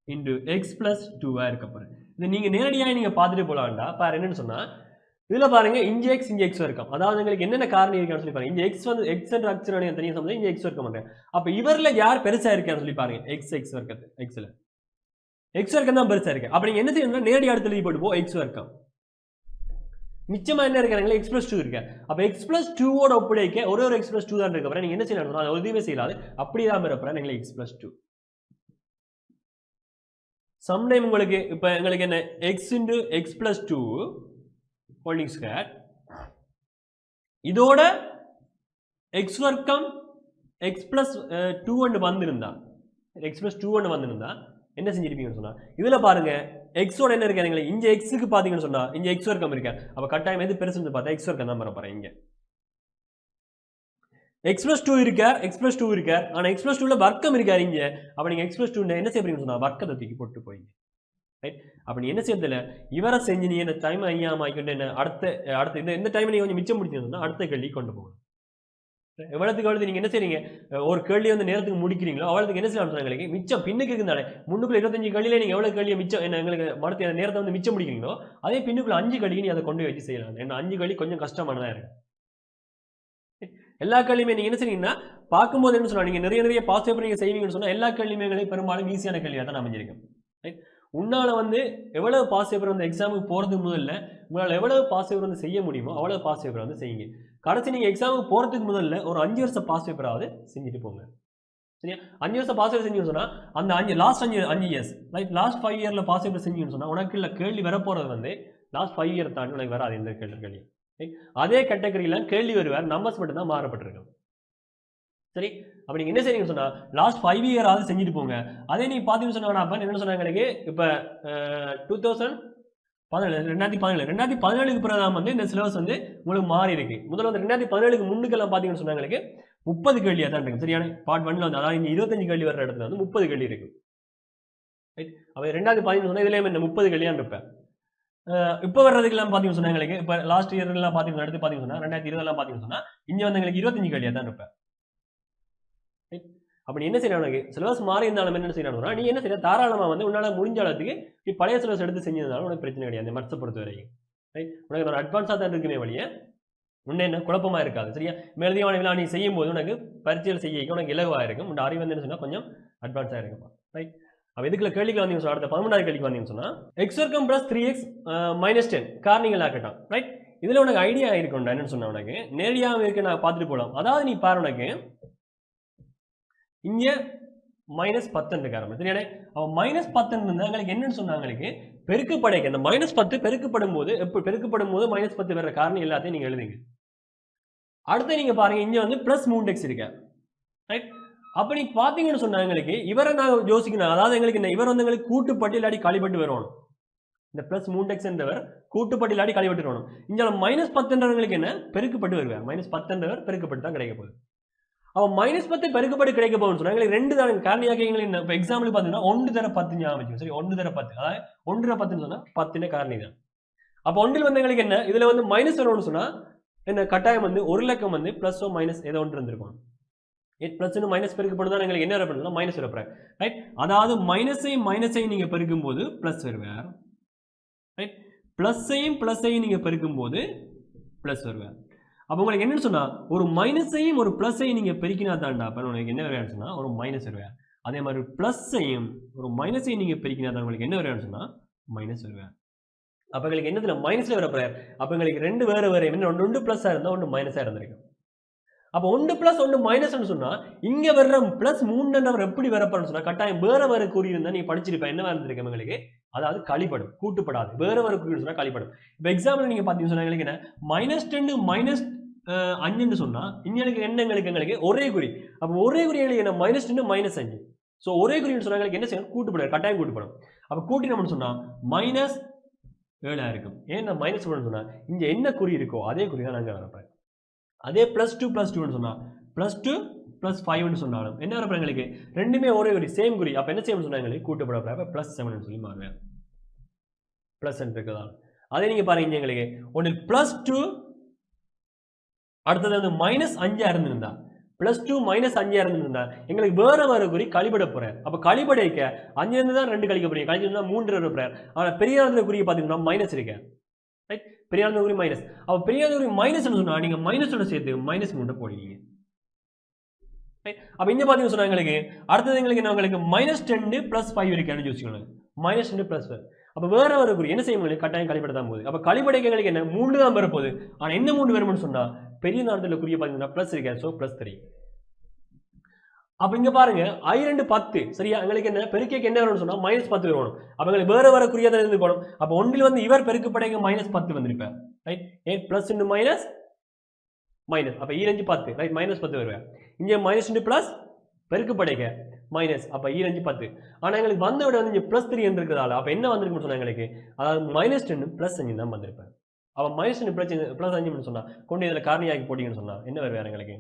into x plus 2 ஆ இருக்க போறேன். இது நீங்க நேரடியா நீங்க பார்த்துட்டு போலாம்டா பாரு என்னன்னு சொன்னா இதுல பாருங்க இங்க x வர்க்கம் அதாவது உங்களுக்கு என்னென்ன காரணம் இருக்கான்னு சொல்லி பாருங்க. இங்க x வந்து x என்ற அக்ஷரம் எனக்கு தெரியும் சம்பந்தம் இங்க x வர்க்கம் பண்றேன். அப்ப இவர்ல யார் பெருசா இருக்கான்னு சொல்லி பாருங்க x வர்க்கத்து xல x வர்க்கம் தான் பெருசா இருக்கு. அப்ப நீங்க என்ன செய்யணும்னா நேரடியா எடுத்து எழுதி போட்டு போ x வர்க்கம் மிச்சமா என்ன இருக்காங்க x plus 2 இருக்கு. அப்ப x plus 2 ஓட ஒப்பிடைக்க ஒரே ஒரு x plus 2 தான் இருக்கு. நீங்க என்ன செய்யணும் அதை எதுவுமே செய்யலாது அப்படியே தான் இருப்பேன் நீங்க x plus 2. சம்டைம் உங்களுக்கு இப்ப எங்களுக்கு என்ன x into x plus 2 holding square இதோட x வர்க்கம் x plus 2 வந்திருந்தா x plus 2 வந்திருந்தா என்ன செஞ்சிருப்பீங்கன்னு சொன்னா இதுல பாருங்க எக்ஸோட என்ன இருக்கு எங்களுக்கு இங்க எக்ஸுக்கு பாத்தீங்கன்னு சொன்னா இங்க எக்ஸ் வர்க்கம் இருக்கு. அப்ப கட்டாயம் எது பெருசுன்னு பார்த்தா எக்ஸ் வர்க்கம் தான் வரப்போறேன் இங்க. எக்ஸ் பிளஸ் 2 இருக்கார், எக்ஸ் பிளஸ் 2 இருக்கார். ஆனா எக்ஸ் பிளஸ் 2ல வர்க்கம் இருக்காரு இங்க. அப்ப நீங்க எக்ஸ் பிளஸ் 2 என்ன செய்யறீங்கன்னு சொன்னா வர்க்கத்தை தூக்கி போட்டு போயிங்க. ரைட்? அப்ப நீ என்ன செய்யறதுல இவரை செஞ்சு நீ என்ன டைம் ஐயாம ஆகிட்டு என்ன அடுத்த இந்த டைம் நீங்க கொஞ்சம் மிச்சம் முடிச்சீங்கன்னா அடுத்த கேள்வி கொண்டு போகணும். எவ்வளவுக்கு நீங்க என்ன செய்றீங்க ஒரு கேள்வி வந்து நேரத்துக்கு முடிக்கிறீங்களோ அவ்வளவுக்கு என்ன செய்யலாம் எங்களுக்கு மிச்சம் பின்னுக்கு இருந்தாலே முன்னுக்குள்ள 25 கேள்வியில நீங்க எவ்வளவு கேள்வியை மிச்சம் என்ன எங்களுக்கு மறுத்த நேரத்தை வந்து மிச்சம் முடிக்கிறீங்களோ அதே பின்னுக்குள்ள 5 கேள்வி நீ அதை கொண்டு வச்சு செய்யலாம். ஏன்னா 5 கேள்வி கொஞ்சம் கஷ்டமானதா இருக்கு. எல்லா கேள்வியுமே நீங்க என்ன செய்றீங்கன்னா பார்க்கும்போது என்ன சொல்லுவாங்க நீங்க நிறைய பாஸ் பேப்பர் நீங்க செய்வீங்கன்னு சொன்னா எல்லா கேள்வியுமே பெரும்பாலும் ஈஸியான கேள்வியா தான் அமைஞ்சிருக்கும். உன்னால வந்து எவ்வளவு பாஸ் பேப்பர் வந்து எக்ஸாமுக்கு போறதுக்கு முதல்ல உங்களால் எவ்வளவு பாஸ் பேப்பர் வந்து செய்ய முடியுமோ அவ்வளவு பாஸ் பேப்பர் வந்து செய்யுங்க. கடைசி நீங்க எக்ஸாமுக்கு போறதுக்கு முதல்ல ஒரு 5 வருஷம் பாஸ் பேப்பராவது செஞ்சுட்டு போங்க. சரியா? 5 வருஷம் பாஸ் பேப்பர் செஞ்சு சொன்னா அந்த லாஸ்ட் 5 இயர்ஸ் லைக் லாஸ்ட் 5 இயர்ல பாஸ் பேப்பர் செஞ்சீங்கன்னு சொன்னா உனக்கு இல்ல கேள்வி வரப்போறது வந்து லாஸ்ட் 5 இயர் தாண்டி உனக்கு வராது எந்த கேள்வி. அதே கேட்டகரியில கேள்வி வருவார் நம்பர்ஸ் மட்டும் தான் மாறப்பட்டிருக்கும். சரி, அப்ப நீங்க என்ன செய்றீங்கன்னு சொன்னா லாஸ்ட் 5 இயர் ஆவது செஞ்சுட்டு போங்க. அதே நீ பாத்தீங்கன்னு சொன்னா என்ன சொன்னாங்க எனக்கு இப்ப 2017க்கு பிறகு வந்து இந்த சிலபஸ் வந்து உங்களுக்கு மாறி இருக்கு. முதல்ல வந்து 2017க்கு முன்னுக்கெல்லாம் பாத்தீங்கன்னு சொன்னாங்களுக்கு 30 கேள்வியா தான் இருக்கு. சரியான பார்ட் 1ல வந்து அதாவது 25 கேள்வி வர இடத்துல வந்து 30 கேள்வி இருக்கு. அப்ப 2015 சொன்னா இதுல என்ன 30 கேள்வியா இருப்பேன். இப்ப வர்றதுக்கெல்லாம் பாத்தீங்கன்னு சொன்னாங்களுக்கு இப்ப லாஸ்ட் இயர் எல்லாம் பாத்தீங்கன்னா அடுத்து பாத்தீங்கன்னு சொன்னா 2020 எல்லாம் பாத்தீங்கன்னு சொன்னா இங்க வந்து எங்களுக்கு 25 கேள்வியா தான் இருப்பேன். அப்படி என்ன செய்யறாங்க சிலபஸ் மாறி இருந்தாலும் என்ன செய்யறாங்கன்னா நீ என்ன செய்ய தாராளமா வந்து உன்னால முடிஞ்ச அளவுக்கு நீ பழைய சிலபஸ் எடுத்து செஞ்சதுனால உனக்கு பிரச்சனை கிடையாது. அந்த மற்ற பொறுத்த வரைக்கும் உனக்கு ஒரு அட்வான்ஸா தான் இருக்குமே வழிய முன்ன என்ன குழப்பமா இருக்காது. சரியா? மேலதிகமான விழா நீ செய்யும் போது உனக்கு பரீட்சையில் செய்ய உனக்கு இலகுவா இருக்கும். உன் அறிவு வந்து என்ன சொன்னா கொஞ்சம் அட்வான்ஸா இருக்குமா. ரைட்? அப்ப இதுக்குள்ள கேள்விக்கு வந்தீங்க சொன்னா அடுத்த 11வது கேள்விக்கு வந்தீங்கன்னு சொன்னா எக்ஸ் வர்க்கம் பிளஸ் 3x - 10 காரணிகள் ஆக்கட்டும். ரைட்? இதுல உனக்கு ஐடியா இருக்கும்டா என்னன்னு சொன்னா உனக்கு நேரடியாக இருக்கு நான் பார்த்துட்டு போலாம். அதாவது நீ பாரு உனக்கு இங்க -10 காரணம் சரியானே. அவ -10 இருந்தா எங்களுக்கு என்னன்னு சொன்னாங்களுக்கு பெருக்கப்படைக்கு அந்த -10 பெருக்கப்படும் போது -10 வர்ற காரணம் எல்லாத்தையும் நீங்க எழுதுங்க. அடுத்து நீங்க பாருங்க இங்க வந்து +3x இருக்கு. ரைட்? அப்ப நீ பாத்தீங்கன்னு சொன்னா எங்களுக்கு இவரை நான் யோசிக்கணும். அதாவது எங்களுக்கு இவர் வந்து எங்களுக்கு கூட்டுப்பட்டு இல்லாட்டி கழிப்பட்டு வரணும். இந்த +3x என்றவர் கூட்டுப்பட்டு இல்லாட்டி கழிப்பட்டு வரணும். இங்க -10 என்ன பெருக்கப்பட்டு வருவார். -10 பெருக்கப்பட்டு தான் கிடைக்க போகுது. அவன் -10 பெருக்கப்பட்டு கிடைக்க போகுதுன்னு சொன்னா எங்களுக்கு 2 தான் காரணியாக எங்களுக்கு இப்போ எக்ஸாம்பிள் பார்த்தீங்கன்னா 1 தர 10 ஞாபகம். சரி, 1 தர 10 அதாவது 1 தர 10 சொன்னா 10 காரணி தான். அப்போ 1 வந்து எங்களுக்கு என்ன இதுல வந்து மைனஸ் வரணும்னு சொன்னா என்ன கட்டாயம் வந்து ஒரு இலக்கம் வந்து பிளஸோ மைனஸ் ஏதோ ஒன்று இருந்திருக்கும். பிளஸ் மைனஸ் பெருக்கப்படுதான் எங்களுக்கு என்ன வரப்படுதுன்னா மைனஸ் வரப்போறேன். ரைட்? அதாவது மைனஸையும் நீங்க பெருக்கும் போது பிளஸ் வருவார். ரைட்? பிளஸ்ஸையும் நீங்க பெருக்கும் போது பிளஸ் வருவார். அப்போ உங்களுக்கு என்னன்னு சொன்னா ஒரு மைனஸையும் ஒரு பிளஸையும் நீங்க பெருக்கினா தான்டா அப்ப உங்களுக்கு என்ன வருவான்னு சொன்னா ஒரு மைனஸ் வருவார். அதே மாதிரி பிளஸ்ஸையும் ஒரு மைனஸையும் நீங்க பெருக்கினா தான் உங்களுக்கு என்ன வருவான்னு சொன்னா மைனஸ் வருவார். அப்ப எங்களுக்கு என்னதுல மைனஸ்ல வரப்போறார். அப்ப எங்களுக்கு 2 வேற ஒன்று பிளஸ்ஸா இருந்தா ஒன்று மைனஸா இருந்திருக்கும். அப்போ 1 பிளஸ் 1 மைனஸ்னு சொன்னா இங்க வர்ற +3 நம்பர் எப்படி வரப்போறன்னு சொன்னா கட்டாயம் வேற குறி இருந்தா நீ படிச்சிருப்ப என்ன இருந்திருக்கும் எங்களுக்கு அதாவது கழிப்படும் கூட்டுப்படாது வேற குறி சொன்னா கழிப்படும். இப்போ எக்ஸாம்பிள் நீங்க பாத்தீங்கன்னா சொன்னா எங்களுக்கு என்ன -10 -5 சொன்னா இங்க எங்களுக்கு ஒரே குறி. அப்ப ஒரே குறி எங்களுக்கு என்ன -10 -5. சோ ஒரே குறின்னு சொன்னா எங்களுக்கு என்ன செய்யணும் கூட்டுப்படும் கட்டாயம் கூட்டுப்படும். அப்ப கூட்டினோம்னு சொன்னா -7 இருக்கும். ஏன்னா -7 சொன்னா இங்க என்ன குறி இருக்கோ அதே குறி தான் நாங்க வரப்போறோம். அதே +2 சொன்னா +2 +5 சொன்னாலும் என்ன வரப்போற எங்களுக்கு ரெண்டுமே ஒரே குறி சேம் குறி. அப்ப என்ன செய்யணும்னு சொன்னா எங்களுக்கு கூட்டப்பட போறப்ப +7 சொல்லி மாறுவேன். பிளஸ் இருக்குதா அதே நீங்க பாருங்க எங்களுக்கு ஒன்னு +2 அடுத்தது வந்து -5 இருந்திருந்தா +2 -5 இருந்திருந்தா எங்களுக்கு வேற குறி கழிபட போறேன். அப்ப கழிபடைக்க 5 இருந்து தான் 2 கழிக்க போறீங்க கழிச்சு 3 வரப்போறார். ஆனா பெரிய குறியை பாத்தீங்கன்னா மைனஸ் இருக்கு. ரைட்? பெரிய குறி மைனஸ். அப்ப பெரிய குறி மைனஸ் சொன்னா நீங்க மைனஸோட சேர்த்து -3 போடுவீங்க. அப்ப இங்க பாத்தீங்கன்னா சொன்னா எங்களுக்கு அடுத்தது எங்களுக்கு என்ன உங்களுக்கு -10 +5 இருக்குன்னு யோசிக்கணும். -10 +5 அப்ப வேற குறி என்ன செய்யும் கட்டாயம் கழிப்படத்தான் போகுது. அப்ப கழிப்படைக்கு எங்களுக்கு என்ன 3 தான் வரப்போகுது. ஆனா என்ன 3 வரும்னு சொன்னா பெரிய நாளத்துல குறிய பாத்தீங்கன்னா பிளஸ் இருக்கு. சோ +3. அப்ப இங்க பாருங்க I2 10 சரியா எங்களுக்கு என்ன பெருக்கைக்கு என்ன வரும்னு சொன்னா -10 வரும். அப்ப எங்களுக்கு வேற குறியா தான் இருந்து போடும். அப்ப ஒன்றில் வந்து இவர் பெருக்கப்படைக்கு -10 வந்திருப்பார். ரைட்? ++ மைனஸ் அப்ப 2 10 ரைட் -10 வருவார். இங்க -2 பிளஸ் பெருக்கப்படைக்க மைனஸ் அப்ப ஈரஞ்சு 10. ஆனா எங்களுக்கு வந்த விட வந்து +3 இருக்கிறதால அப்ப என்ன வந்திருக்குன்னு சொன்னா எங்களுக்கு அதாவது -10 +5 தான் வந்திருப்பேன். அப்ப -10 +5 சொன்னா கொண்டு இதுல காரணியாக்கி போட்டீங்கன்னு சொன்னா என்ன வரும் வேற எங்களுக்கு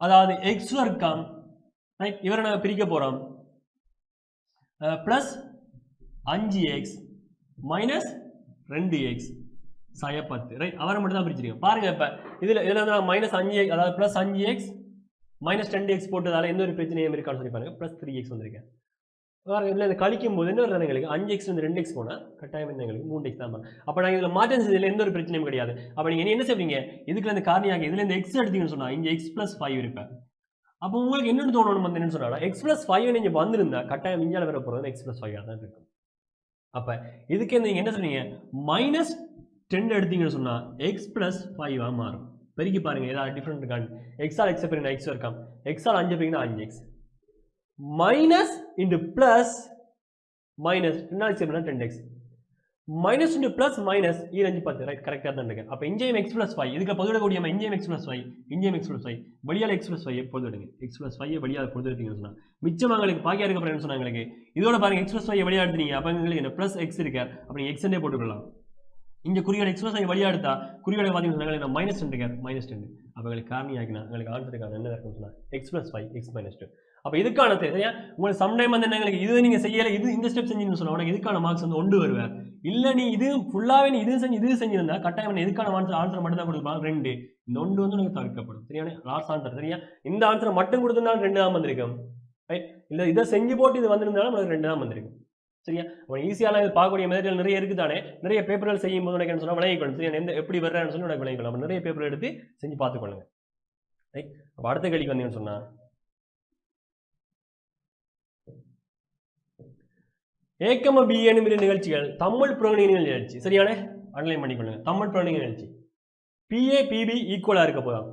அதாவது எக்ஸ் வர்க்கம் ரைட் இவரை நாங்கள் பிரிக்க போறோம் பிளஸ் 5x மைனஸ் 2x சய 10 ரைட் அவரை மட்டும் தான் பிரிச்சிருக்கோம் பாருங்க இப்ப இதுல வந்து மைனஸ் 5x அதாவது பிளஸ் 5x மைனஸ் 2x போட்டதால எந்த ஒரு பிரச்சனையும் இருக்கான்னு சொல்லி பாருங்க பிளஸ் 3x வந்திருக்கேன் பாருங்க இந்த கழிக்கும் போது என்ன வருது எங்களுக்கு 5x வந்து 2x போனா கட்டாயம் என்ன எங்களுக்கு 3x தான் வரும் அப்ப நாங்க இதுல மாற்றம் செய்யல எந்த ஒரு பிரச்சனையும் கிடையாது அப்ப நீங்க என்ன செய்வீங்க இதுக்குள்ள இந்த காரணியாக இதுல இந்த x எடுத்தீங்கன்னு சொன்னா இங்க x + 5 இருப்பேன் அப்போ உங்களுக்கு என்னன்னு தோணணும் வந்து என்னன்னு சொன்னா x + 5 நீங்க வந்திருந்தா கட்டாயம் இஞ்சால வர போறது x + 5 தான் இருக்கும் அப்ப இதுக்கு நீங்க என்ன சொன்னீங்க -10 எடுத்தீங்கன்னு சொன்னா x + 5 மாறும் பெருக்கி பாருங்க ஏதாவது டிஃபரண்ட் இருக்கான்னு x ஆல் x பெருக்கினா x வர்க்கம் x ஆல் 5 பெருக்கினா 5x minus into plus minus 2 10x minus into plus minus ஈரஞ்சு 10 ரைட் கரெக்டா தான் இருக்கு அப்ப இங்கேயும் x + 5 இதுக்கு பகுதிடக்கூடிய இங்கேயும் x + 5 இங்கேயும் x + 5 வெளியால x + 5 எப்போது எடுங்க x + 5 வெளியால பொறுத்து எடுத்தீங்கன்னு சொன்னா மிச்சம் உங்களுக்கு பாக்கியா இருக்க போறேன்னு சொன்னா உங்களுக்கு இதோட பாருங்க x + 5 வெளியா எடுத்தீங்க அப்ப உங்களுக்கு என்ன பிளஸ் x இருக்கு அப்ப நீங்க x ன்னே போட்டுக்கலாம் இங்க குறியோட x + 5 வெளியா எடுத்தா குறியோட பாத்தீங்கன்னா உங்களுக்கு -10 இருக்கு -10 அப்ப உங்களுக்கு காரணியாக்கினா உங்களுக்கு ஆன்சருக்கான என்ன இருக்குன்னு சொன்னா x + 5 x - 2 அப்ப இதுக்கான சரியா உங்களுக்கு சம்டைம் வந்து என்ன இது நீங்க செய்யல இது இந்த ஸ்டெப் செஞ்சீங்கன்னு சொன்னா உனக்கு இதுக்கான மார்க்ஸ் வந்து 1 வருவேன் இல்ல நீ இது ஃபுல்லாவே நீ இது செஞ்சிருந்தா கட்டாயம் இதுக்கான ஆன்சர் மட்டும் தான் கொடுப்பாங்க 2 இந்த 1 வந்து உங்களுக்கு தவிர்க்கப்படும் சரியான லாஸ்ட் ஆன்சர் சரியா இந்த ஆன்சர் மட்டும் கொடுத்திருந்தாலும் 2 தான் வந்திருக்கும் ரைட் இல்ல இத செஞ்சு போட்டு இது வந்திருந்தாலும் உங்களுக்கு 2 தான் வந்திருக்கும் சரியா அப்ப ஈஸியான இது பார்க்கக்கூடிய மெத்தட்கள் நிறைய இருக்கு தானே நிறைய பேப்பர்கள் செய்யும் போது உனக்கு என்ன சொன்னா விளங்கிக்கணும் சரியா எந்த எப்படி வர்றேன்னு சொல்லி உனக்கு விளங்கிக்கலாம் அப்ப நிறைய பேப்பர் எடுத்து செஞ்சு பார்த்துக்கொள்ளுங்க ரைட் அப்ப அடுத்த கேள்விக்கு வந்தீங்கன்னு சொன்னா ஏக்கம பி எனும் நிகழ்ச்சிகள் தமிழ் புறநிலை நிகழ்ச்சி சரியான அண்டர்லைன் பண்ணிக்கொள்ளுங்க தமிழ் புறநிலை நிகழ்ச்சி PA PB ஈக்குவலா இருக்க போதும்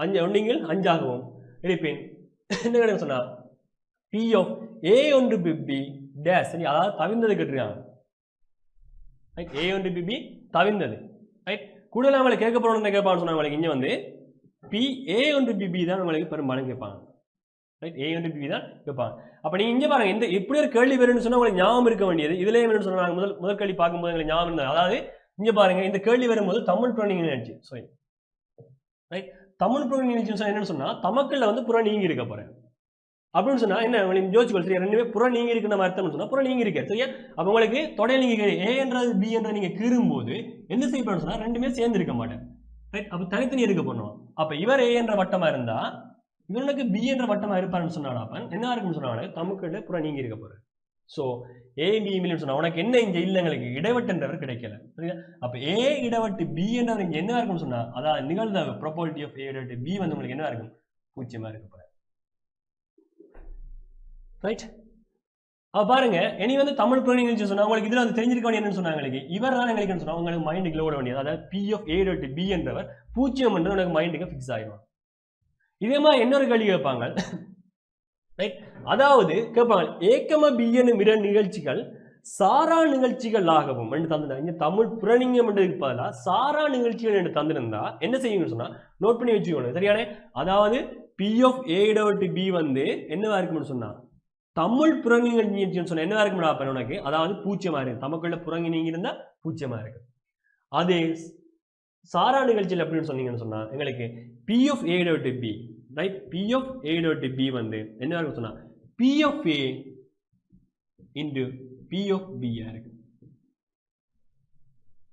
5 ஒன்றிங்கள் 5 ஆகவும் இருப்பேன் என்ன சொன்னா P of A ஒன்று B டேஷ் சரி அதாவது தவிர்ந்தது கேட்டிருக்காங்க ரைட் A ஒன்று B தவிர்ந்தது ரைட் கூடுதலாக நம்மளுக்கு கேட்க போறோம்னு கேட்பான்னு சொன்னா நம்மளுக்கு இங்க வந்து PA ஒன்று B தான் நம்மளுக்கு பெரும்பாலும் கேட்பாங்க ரைட் A ஒன்று B தான் கேட்பாங்க அப்ப நீங்க இங்க பாருங்க இந்த இப்படி ஒரு கேள்வி வரும்னு சொன்னா உங்களுக்கு ஞாபகம் இருக்க வேண்டியது இதுல என்ன சொன்னா முதல் கேள்வி பார்க்கும்போது உங்களுக்கு ஞாபகம் இருந்தா அதாவது இங்க பாருங்க இந்த கேள்வி வரும்போது தமிழ் புறநீங்கி நிகழ்ச்சி சாரி ரைட் தமிழ் புறநீங்கி நிகழ்ச்சி என்னன்னு சொன்னா தமக்கல்ல வந்து புற நீங்கி இருக்க போறேன் அப்படின்னு சொன்னா என்ன உங்களுக்கு யோசிச்சு சரியா ரெண்டுமே புற நீங்கி இருக்குன்னு நம்ம அர்த்தம் சொன்னா புற நீங்கி இருக்கு சரியா அப்ப உங்களுக்கு தொடையில நீங்க A என்றது B என்ற நீங்க கீறும்போது என்ன செய்யப்படும் சொன்னா ரெண்டுமே சேர்ந்து இருக்க மாட்டேன் ரைட் அப்ப தனித்தனி இருக்க பண்ணுவோம் அப்ப இவர் A என்ற வட்டமா இருந்தா இவனுக்கு B என்ற வட்டமா இருப்பாருன்னு சொன்னாலும் அப்ப என்ன இருக்குன்னு சொன்னாங்க தமக்கல்ல புற நீங்கி இருக்க போறேன் சோ A B மில்லியன் சொன்னா உனக்கு என்ன இங்க இல்ல எங்களுக்கு இடைவெட்டன்றவர் கிடைக்கல சரியா அப்ப A இடைவெட்டு B என்றவர் இங்க என்ன இருக்குன்னு சொன்னா அதாவது நிகழ்தகவு ப்ராபபிலிட்டி ஆஃப் A இடைவெட்டு B வந்து உங்களுக்கு என்ன இருக்கும் பூஜ்ஜியமா இருக்க போறேன் ரைட் அப்ப பாருங்க இனி வந்து தமிழ் புறநீங்கி நிகழ்ச்சி சொன்னா உங்களுக்கு இதுல வந்து தெரிஞ்சிருக்க வேண்டிய என்னன்னு சொன்னாங்க எங்களுக்கு இவர் தான் எங்களுக்கு சொன்னா உங்களுக்கு மைண்டுக்குள்ள ஓட வேண்டியது அதாவது P of A இடைவெட்டு B என்றவர் பூஜ்ஜியம் என்று உனக்கு மைண்டுக்கு ஃபிக்ஸ் ஆயிடும் இதே மாதிரி இன்னொரு கேள்வி கேட்பாங்க ரைட் அதாவது கேட்பாங்க ஏக்கம B எனும் இரு நிகழ்ச்சிகள் சாரா நிகழ்ச்சிகள் ஆகவும் என்று தந்திருந்தா தமிழ் புறநீங்கம் என்று இருப்பதா சாரா நிகழ்ச்சிகள் என்று தந்திருந்தா என்ன செய்யுங்கன்னு சொன்னா நோட் பண்ணி வச்சுக்கணும் சரியானே அதாவது P of A இடைவெட்டு B வந்து என்னவா இருக்கும்னு சொன்னா தமிழ் புறநீங்கி நிகழ்ச்சின்னு சொன்னா என்னவா இருக்கும் உனக்கு அதாவது பூஜ்ஜியமா இருக்கு தமக்குள்ள புறங்கி நீங்கி இருந்தா பூஜ்ஜியமா இருக்கு அதே சாரா நிகழ்ச்சியில் எப்படின்னு சொன்னீங்கன்னு சொன்னா எங்களுக்கு P of A இடைவெட்டு B right P of A இடைவெட்டு B வந்து என்ன இருக்கும் சொன்னா P of A into P of B இருக்கு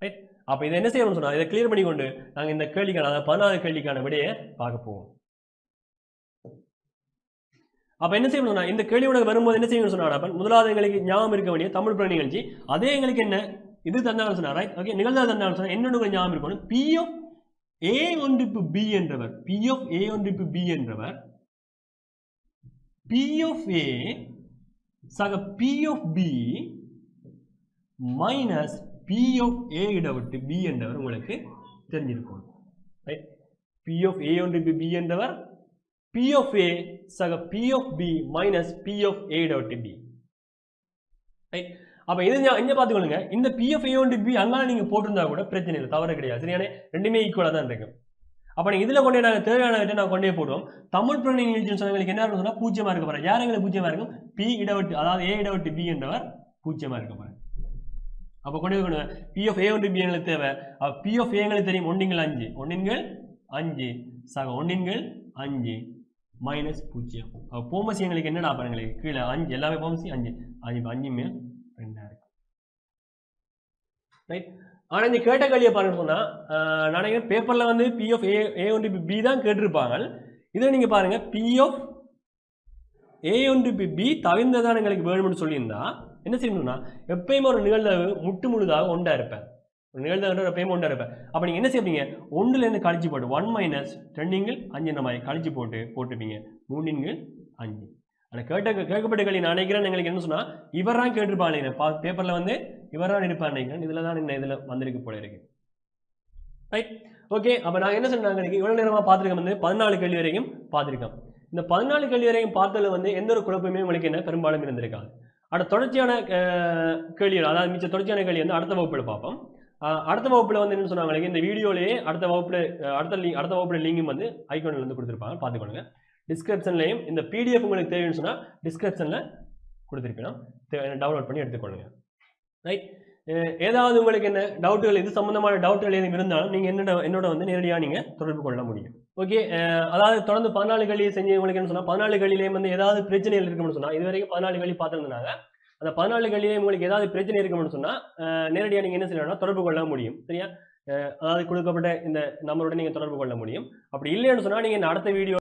ரைட் அப்ப இதை என்ன செய்யணும்னு சொன்னா இதை கிளியர் பண்ணி கொண்டு நாங்க இந்த கேள்விக்கான அதாவது 14வது கேள்விக்கான விடையை பார்க்க போவோம் அப்ப என்ன செய்யணும்னா இந்த கேள்வியோட வரும்போது என்ன செய்யணும்னு சொன்னா முதலாவது எங்களுக்கு ஞாபகம் இருக்க வேண்டிய தமிழ் புற நிகழ்ச்சி அதே எங்களுக்கு என்ன இது தந்தாலும் சொன்னா ரைட் ஓகே நிகழ்ந்தது தந்தாலும் சொன்னா என்னன்னு ஞாபகம் இருக்கணும் P of A ஒன்றிப்பு B என்றவர் P of A ஒன்றிப்பு B என்றவர் P of A சக P of B minus P of A இடைவெட்டு B என்றவர் உங்களுக்கு தெரிஞ்சிருக்கும் right P of A ஒன்றிப்பு B என்றவர் P of A சக P of B minus P of A இடைவெட்டு B right அப்ப இது இங்க பாத்துக்கொள்ளுங்க, இந்த பிஎஃப் ஏ ஒன்று பி அங்கால நீங்க போட்டிருந்தா கூட பிரச்சனை இல்லை, தவறு கிடையாது. சரியான ரெண்டுமே ஈக்குவலா தான் இருக்கு. அப்ப நீங்க இதுல கொண்டே நாங்க தேவையான நான் கொண்டே போடுவோம். தமிழ் பிரிண்ட் இன்டெலிஜென்ஸ் எங்களுக்கு என்ன இருக்கும்னா பூஜ்ஜியமா இருக்க போறேன். யார் எங்களுக்கு பூஜ்ஜியமா இருக்கும்? பி இடவட்டு, அதாவது ஏ இடவட்டு பி என்றவர் பூஜ்ஜியமா இருக்க போறேன். அப்ப கொண்டு போய் பி ஆஃப் ஏ ஒன்று பி எங்களுக்கு தேவை. பி ஆஃப் ஏ எங்களுக்கு தெரியும் 1 × 5 சக 1 × 5 மைனஸ் 0. அப்ப போமசி எங்களுக்கு என்னடா பாருங்களுக்கு கீழே 5 எல்லாமே போமசி 5 5 மேல் 2 இருக்கு. ரைட். ஆனா இந்த கேட்ட கேள்வியை பாருங்க சொன்னா நினைக்கிறேன் பேப்பர்ல வந்து பி ஆஃப் ஏ ஒன்று பி தான் கேட்டிருப்பாங்க. இதை நீங்க பாருங்க பி ஆஃப் ஏ ஒன்று பி தவிர்ந்ததான் எங்களுக்கு வேணும்னு சொல்லியிருந்தா என்ன செய்யணும்னா எப்பயுமே ஒரு நிகழ்தகவு முட்டு முழுதாக ஒன்றா இருப்பேன். ஒரு நிகழ்தகவு எப்பயுமே ஒன்றா இருப்பேன். அப்ப நீங்க என்ன செய்வீங்க? 1லேருந்து கழிச்சு போட்டு 1 - 2 × 5 இந்த மாதிரி கழிச்சு போட்டுப்பீங்க 3 × 5. ஆனால் கேட்கப்பட்ட கேள்வி நான் நினைக்கிறேன் எங்களுக்கு என்ன சொன்னா இவர் தான் கேட்டிருப்பாங்க பேப்பர்ல வந்து இவர் தான் இருப்பார் நினைக்கிறேன். இதுல தான் இந்த இதுல வந்திருக்கு போல இருக்கு. ரைட். ஓகே. அப்ப நாங்க என்ன சொன்னாங்க, இவ்வளவு நேரமா பார்த்துருக்கோம் வந்து 14 கேள்வி வரைக்கும் பார்த்துருக்கோம். இந்த 14 கேள்வி வரைக்கும் பார்த்ததுல வந்து எந்த ஒரு குழப்பமே உங்களுக்கு என்ன பெரும்பாலும் இருந்திருக்காது. அடுத்த தொடர்ச்சியான கேள்விகள், அதாவது மிச்ச தொடர்ச்சியான கேள்வி வந்து அடுத்த வகுப்புல பார்ப்போம். அடுத்த வகுப்புல வந்து என்ன சொன்னாங்க, இந்த வீடியோலயே அடுத்த வகுப்புல லிங்கும் வந்து ஐகான்ல வந்து கொடுத்துருப்பாங்க, பார்த்துக்கோங்க. டிஸ்கிரிப்ஷன்லையும் இந்த பிடிஎஃப் உங்களுக்கு தேவைன்னு சொன்னா டிஸ்கிரிப்ஷன்ல கொடுத்துருக்கணும், டவுன்லோட் பண்ணி எடுத்துக்கொள்ளுங்க. ரைட். ஏதாவது உங்களுக்கு என்ன டவுட்டுகள், இது சம்பந்தமான டவுட்டுகள் எதுவும் இருந்தாலும் நீங்க என்னோட வந்து நேரடியாக நீங்க தொடர்பு கொள்ள முடியும். ஓகே. அதாவது தொடர்ந்து 14 கேள்வியை செஞ்சு உங்களுக்கு என்ன சொன்னா 14 கேள்வியிலேயும் வந்து ஏதாவது பிரச்சனைகள் இருக்குன்னு சொன்னா இது வரைக்கும் 14 கேள்வி பார்த்துருந்தாங்க. அந்த 14 கேள்வியிலேயும் உங்களுக்கு ஏதாவது பிரச்சனை இருக்குன்னு சொன்னா நேரடியாக நீங்க என்ன செய்யணும்னா தொடர்பு கொள்ள முடியும். சரியா? அதாவது கொடுக்கப்பட்ட இந்த நம்பரோட நீங்க தொடர்பு கொள்ள முடியும். அப்படி இல்லைன்னு சொன்னா நீங்க அடுத்த வீடியோ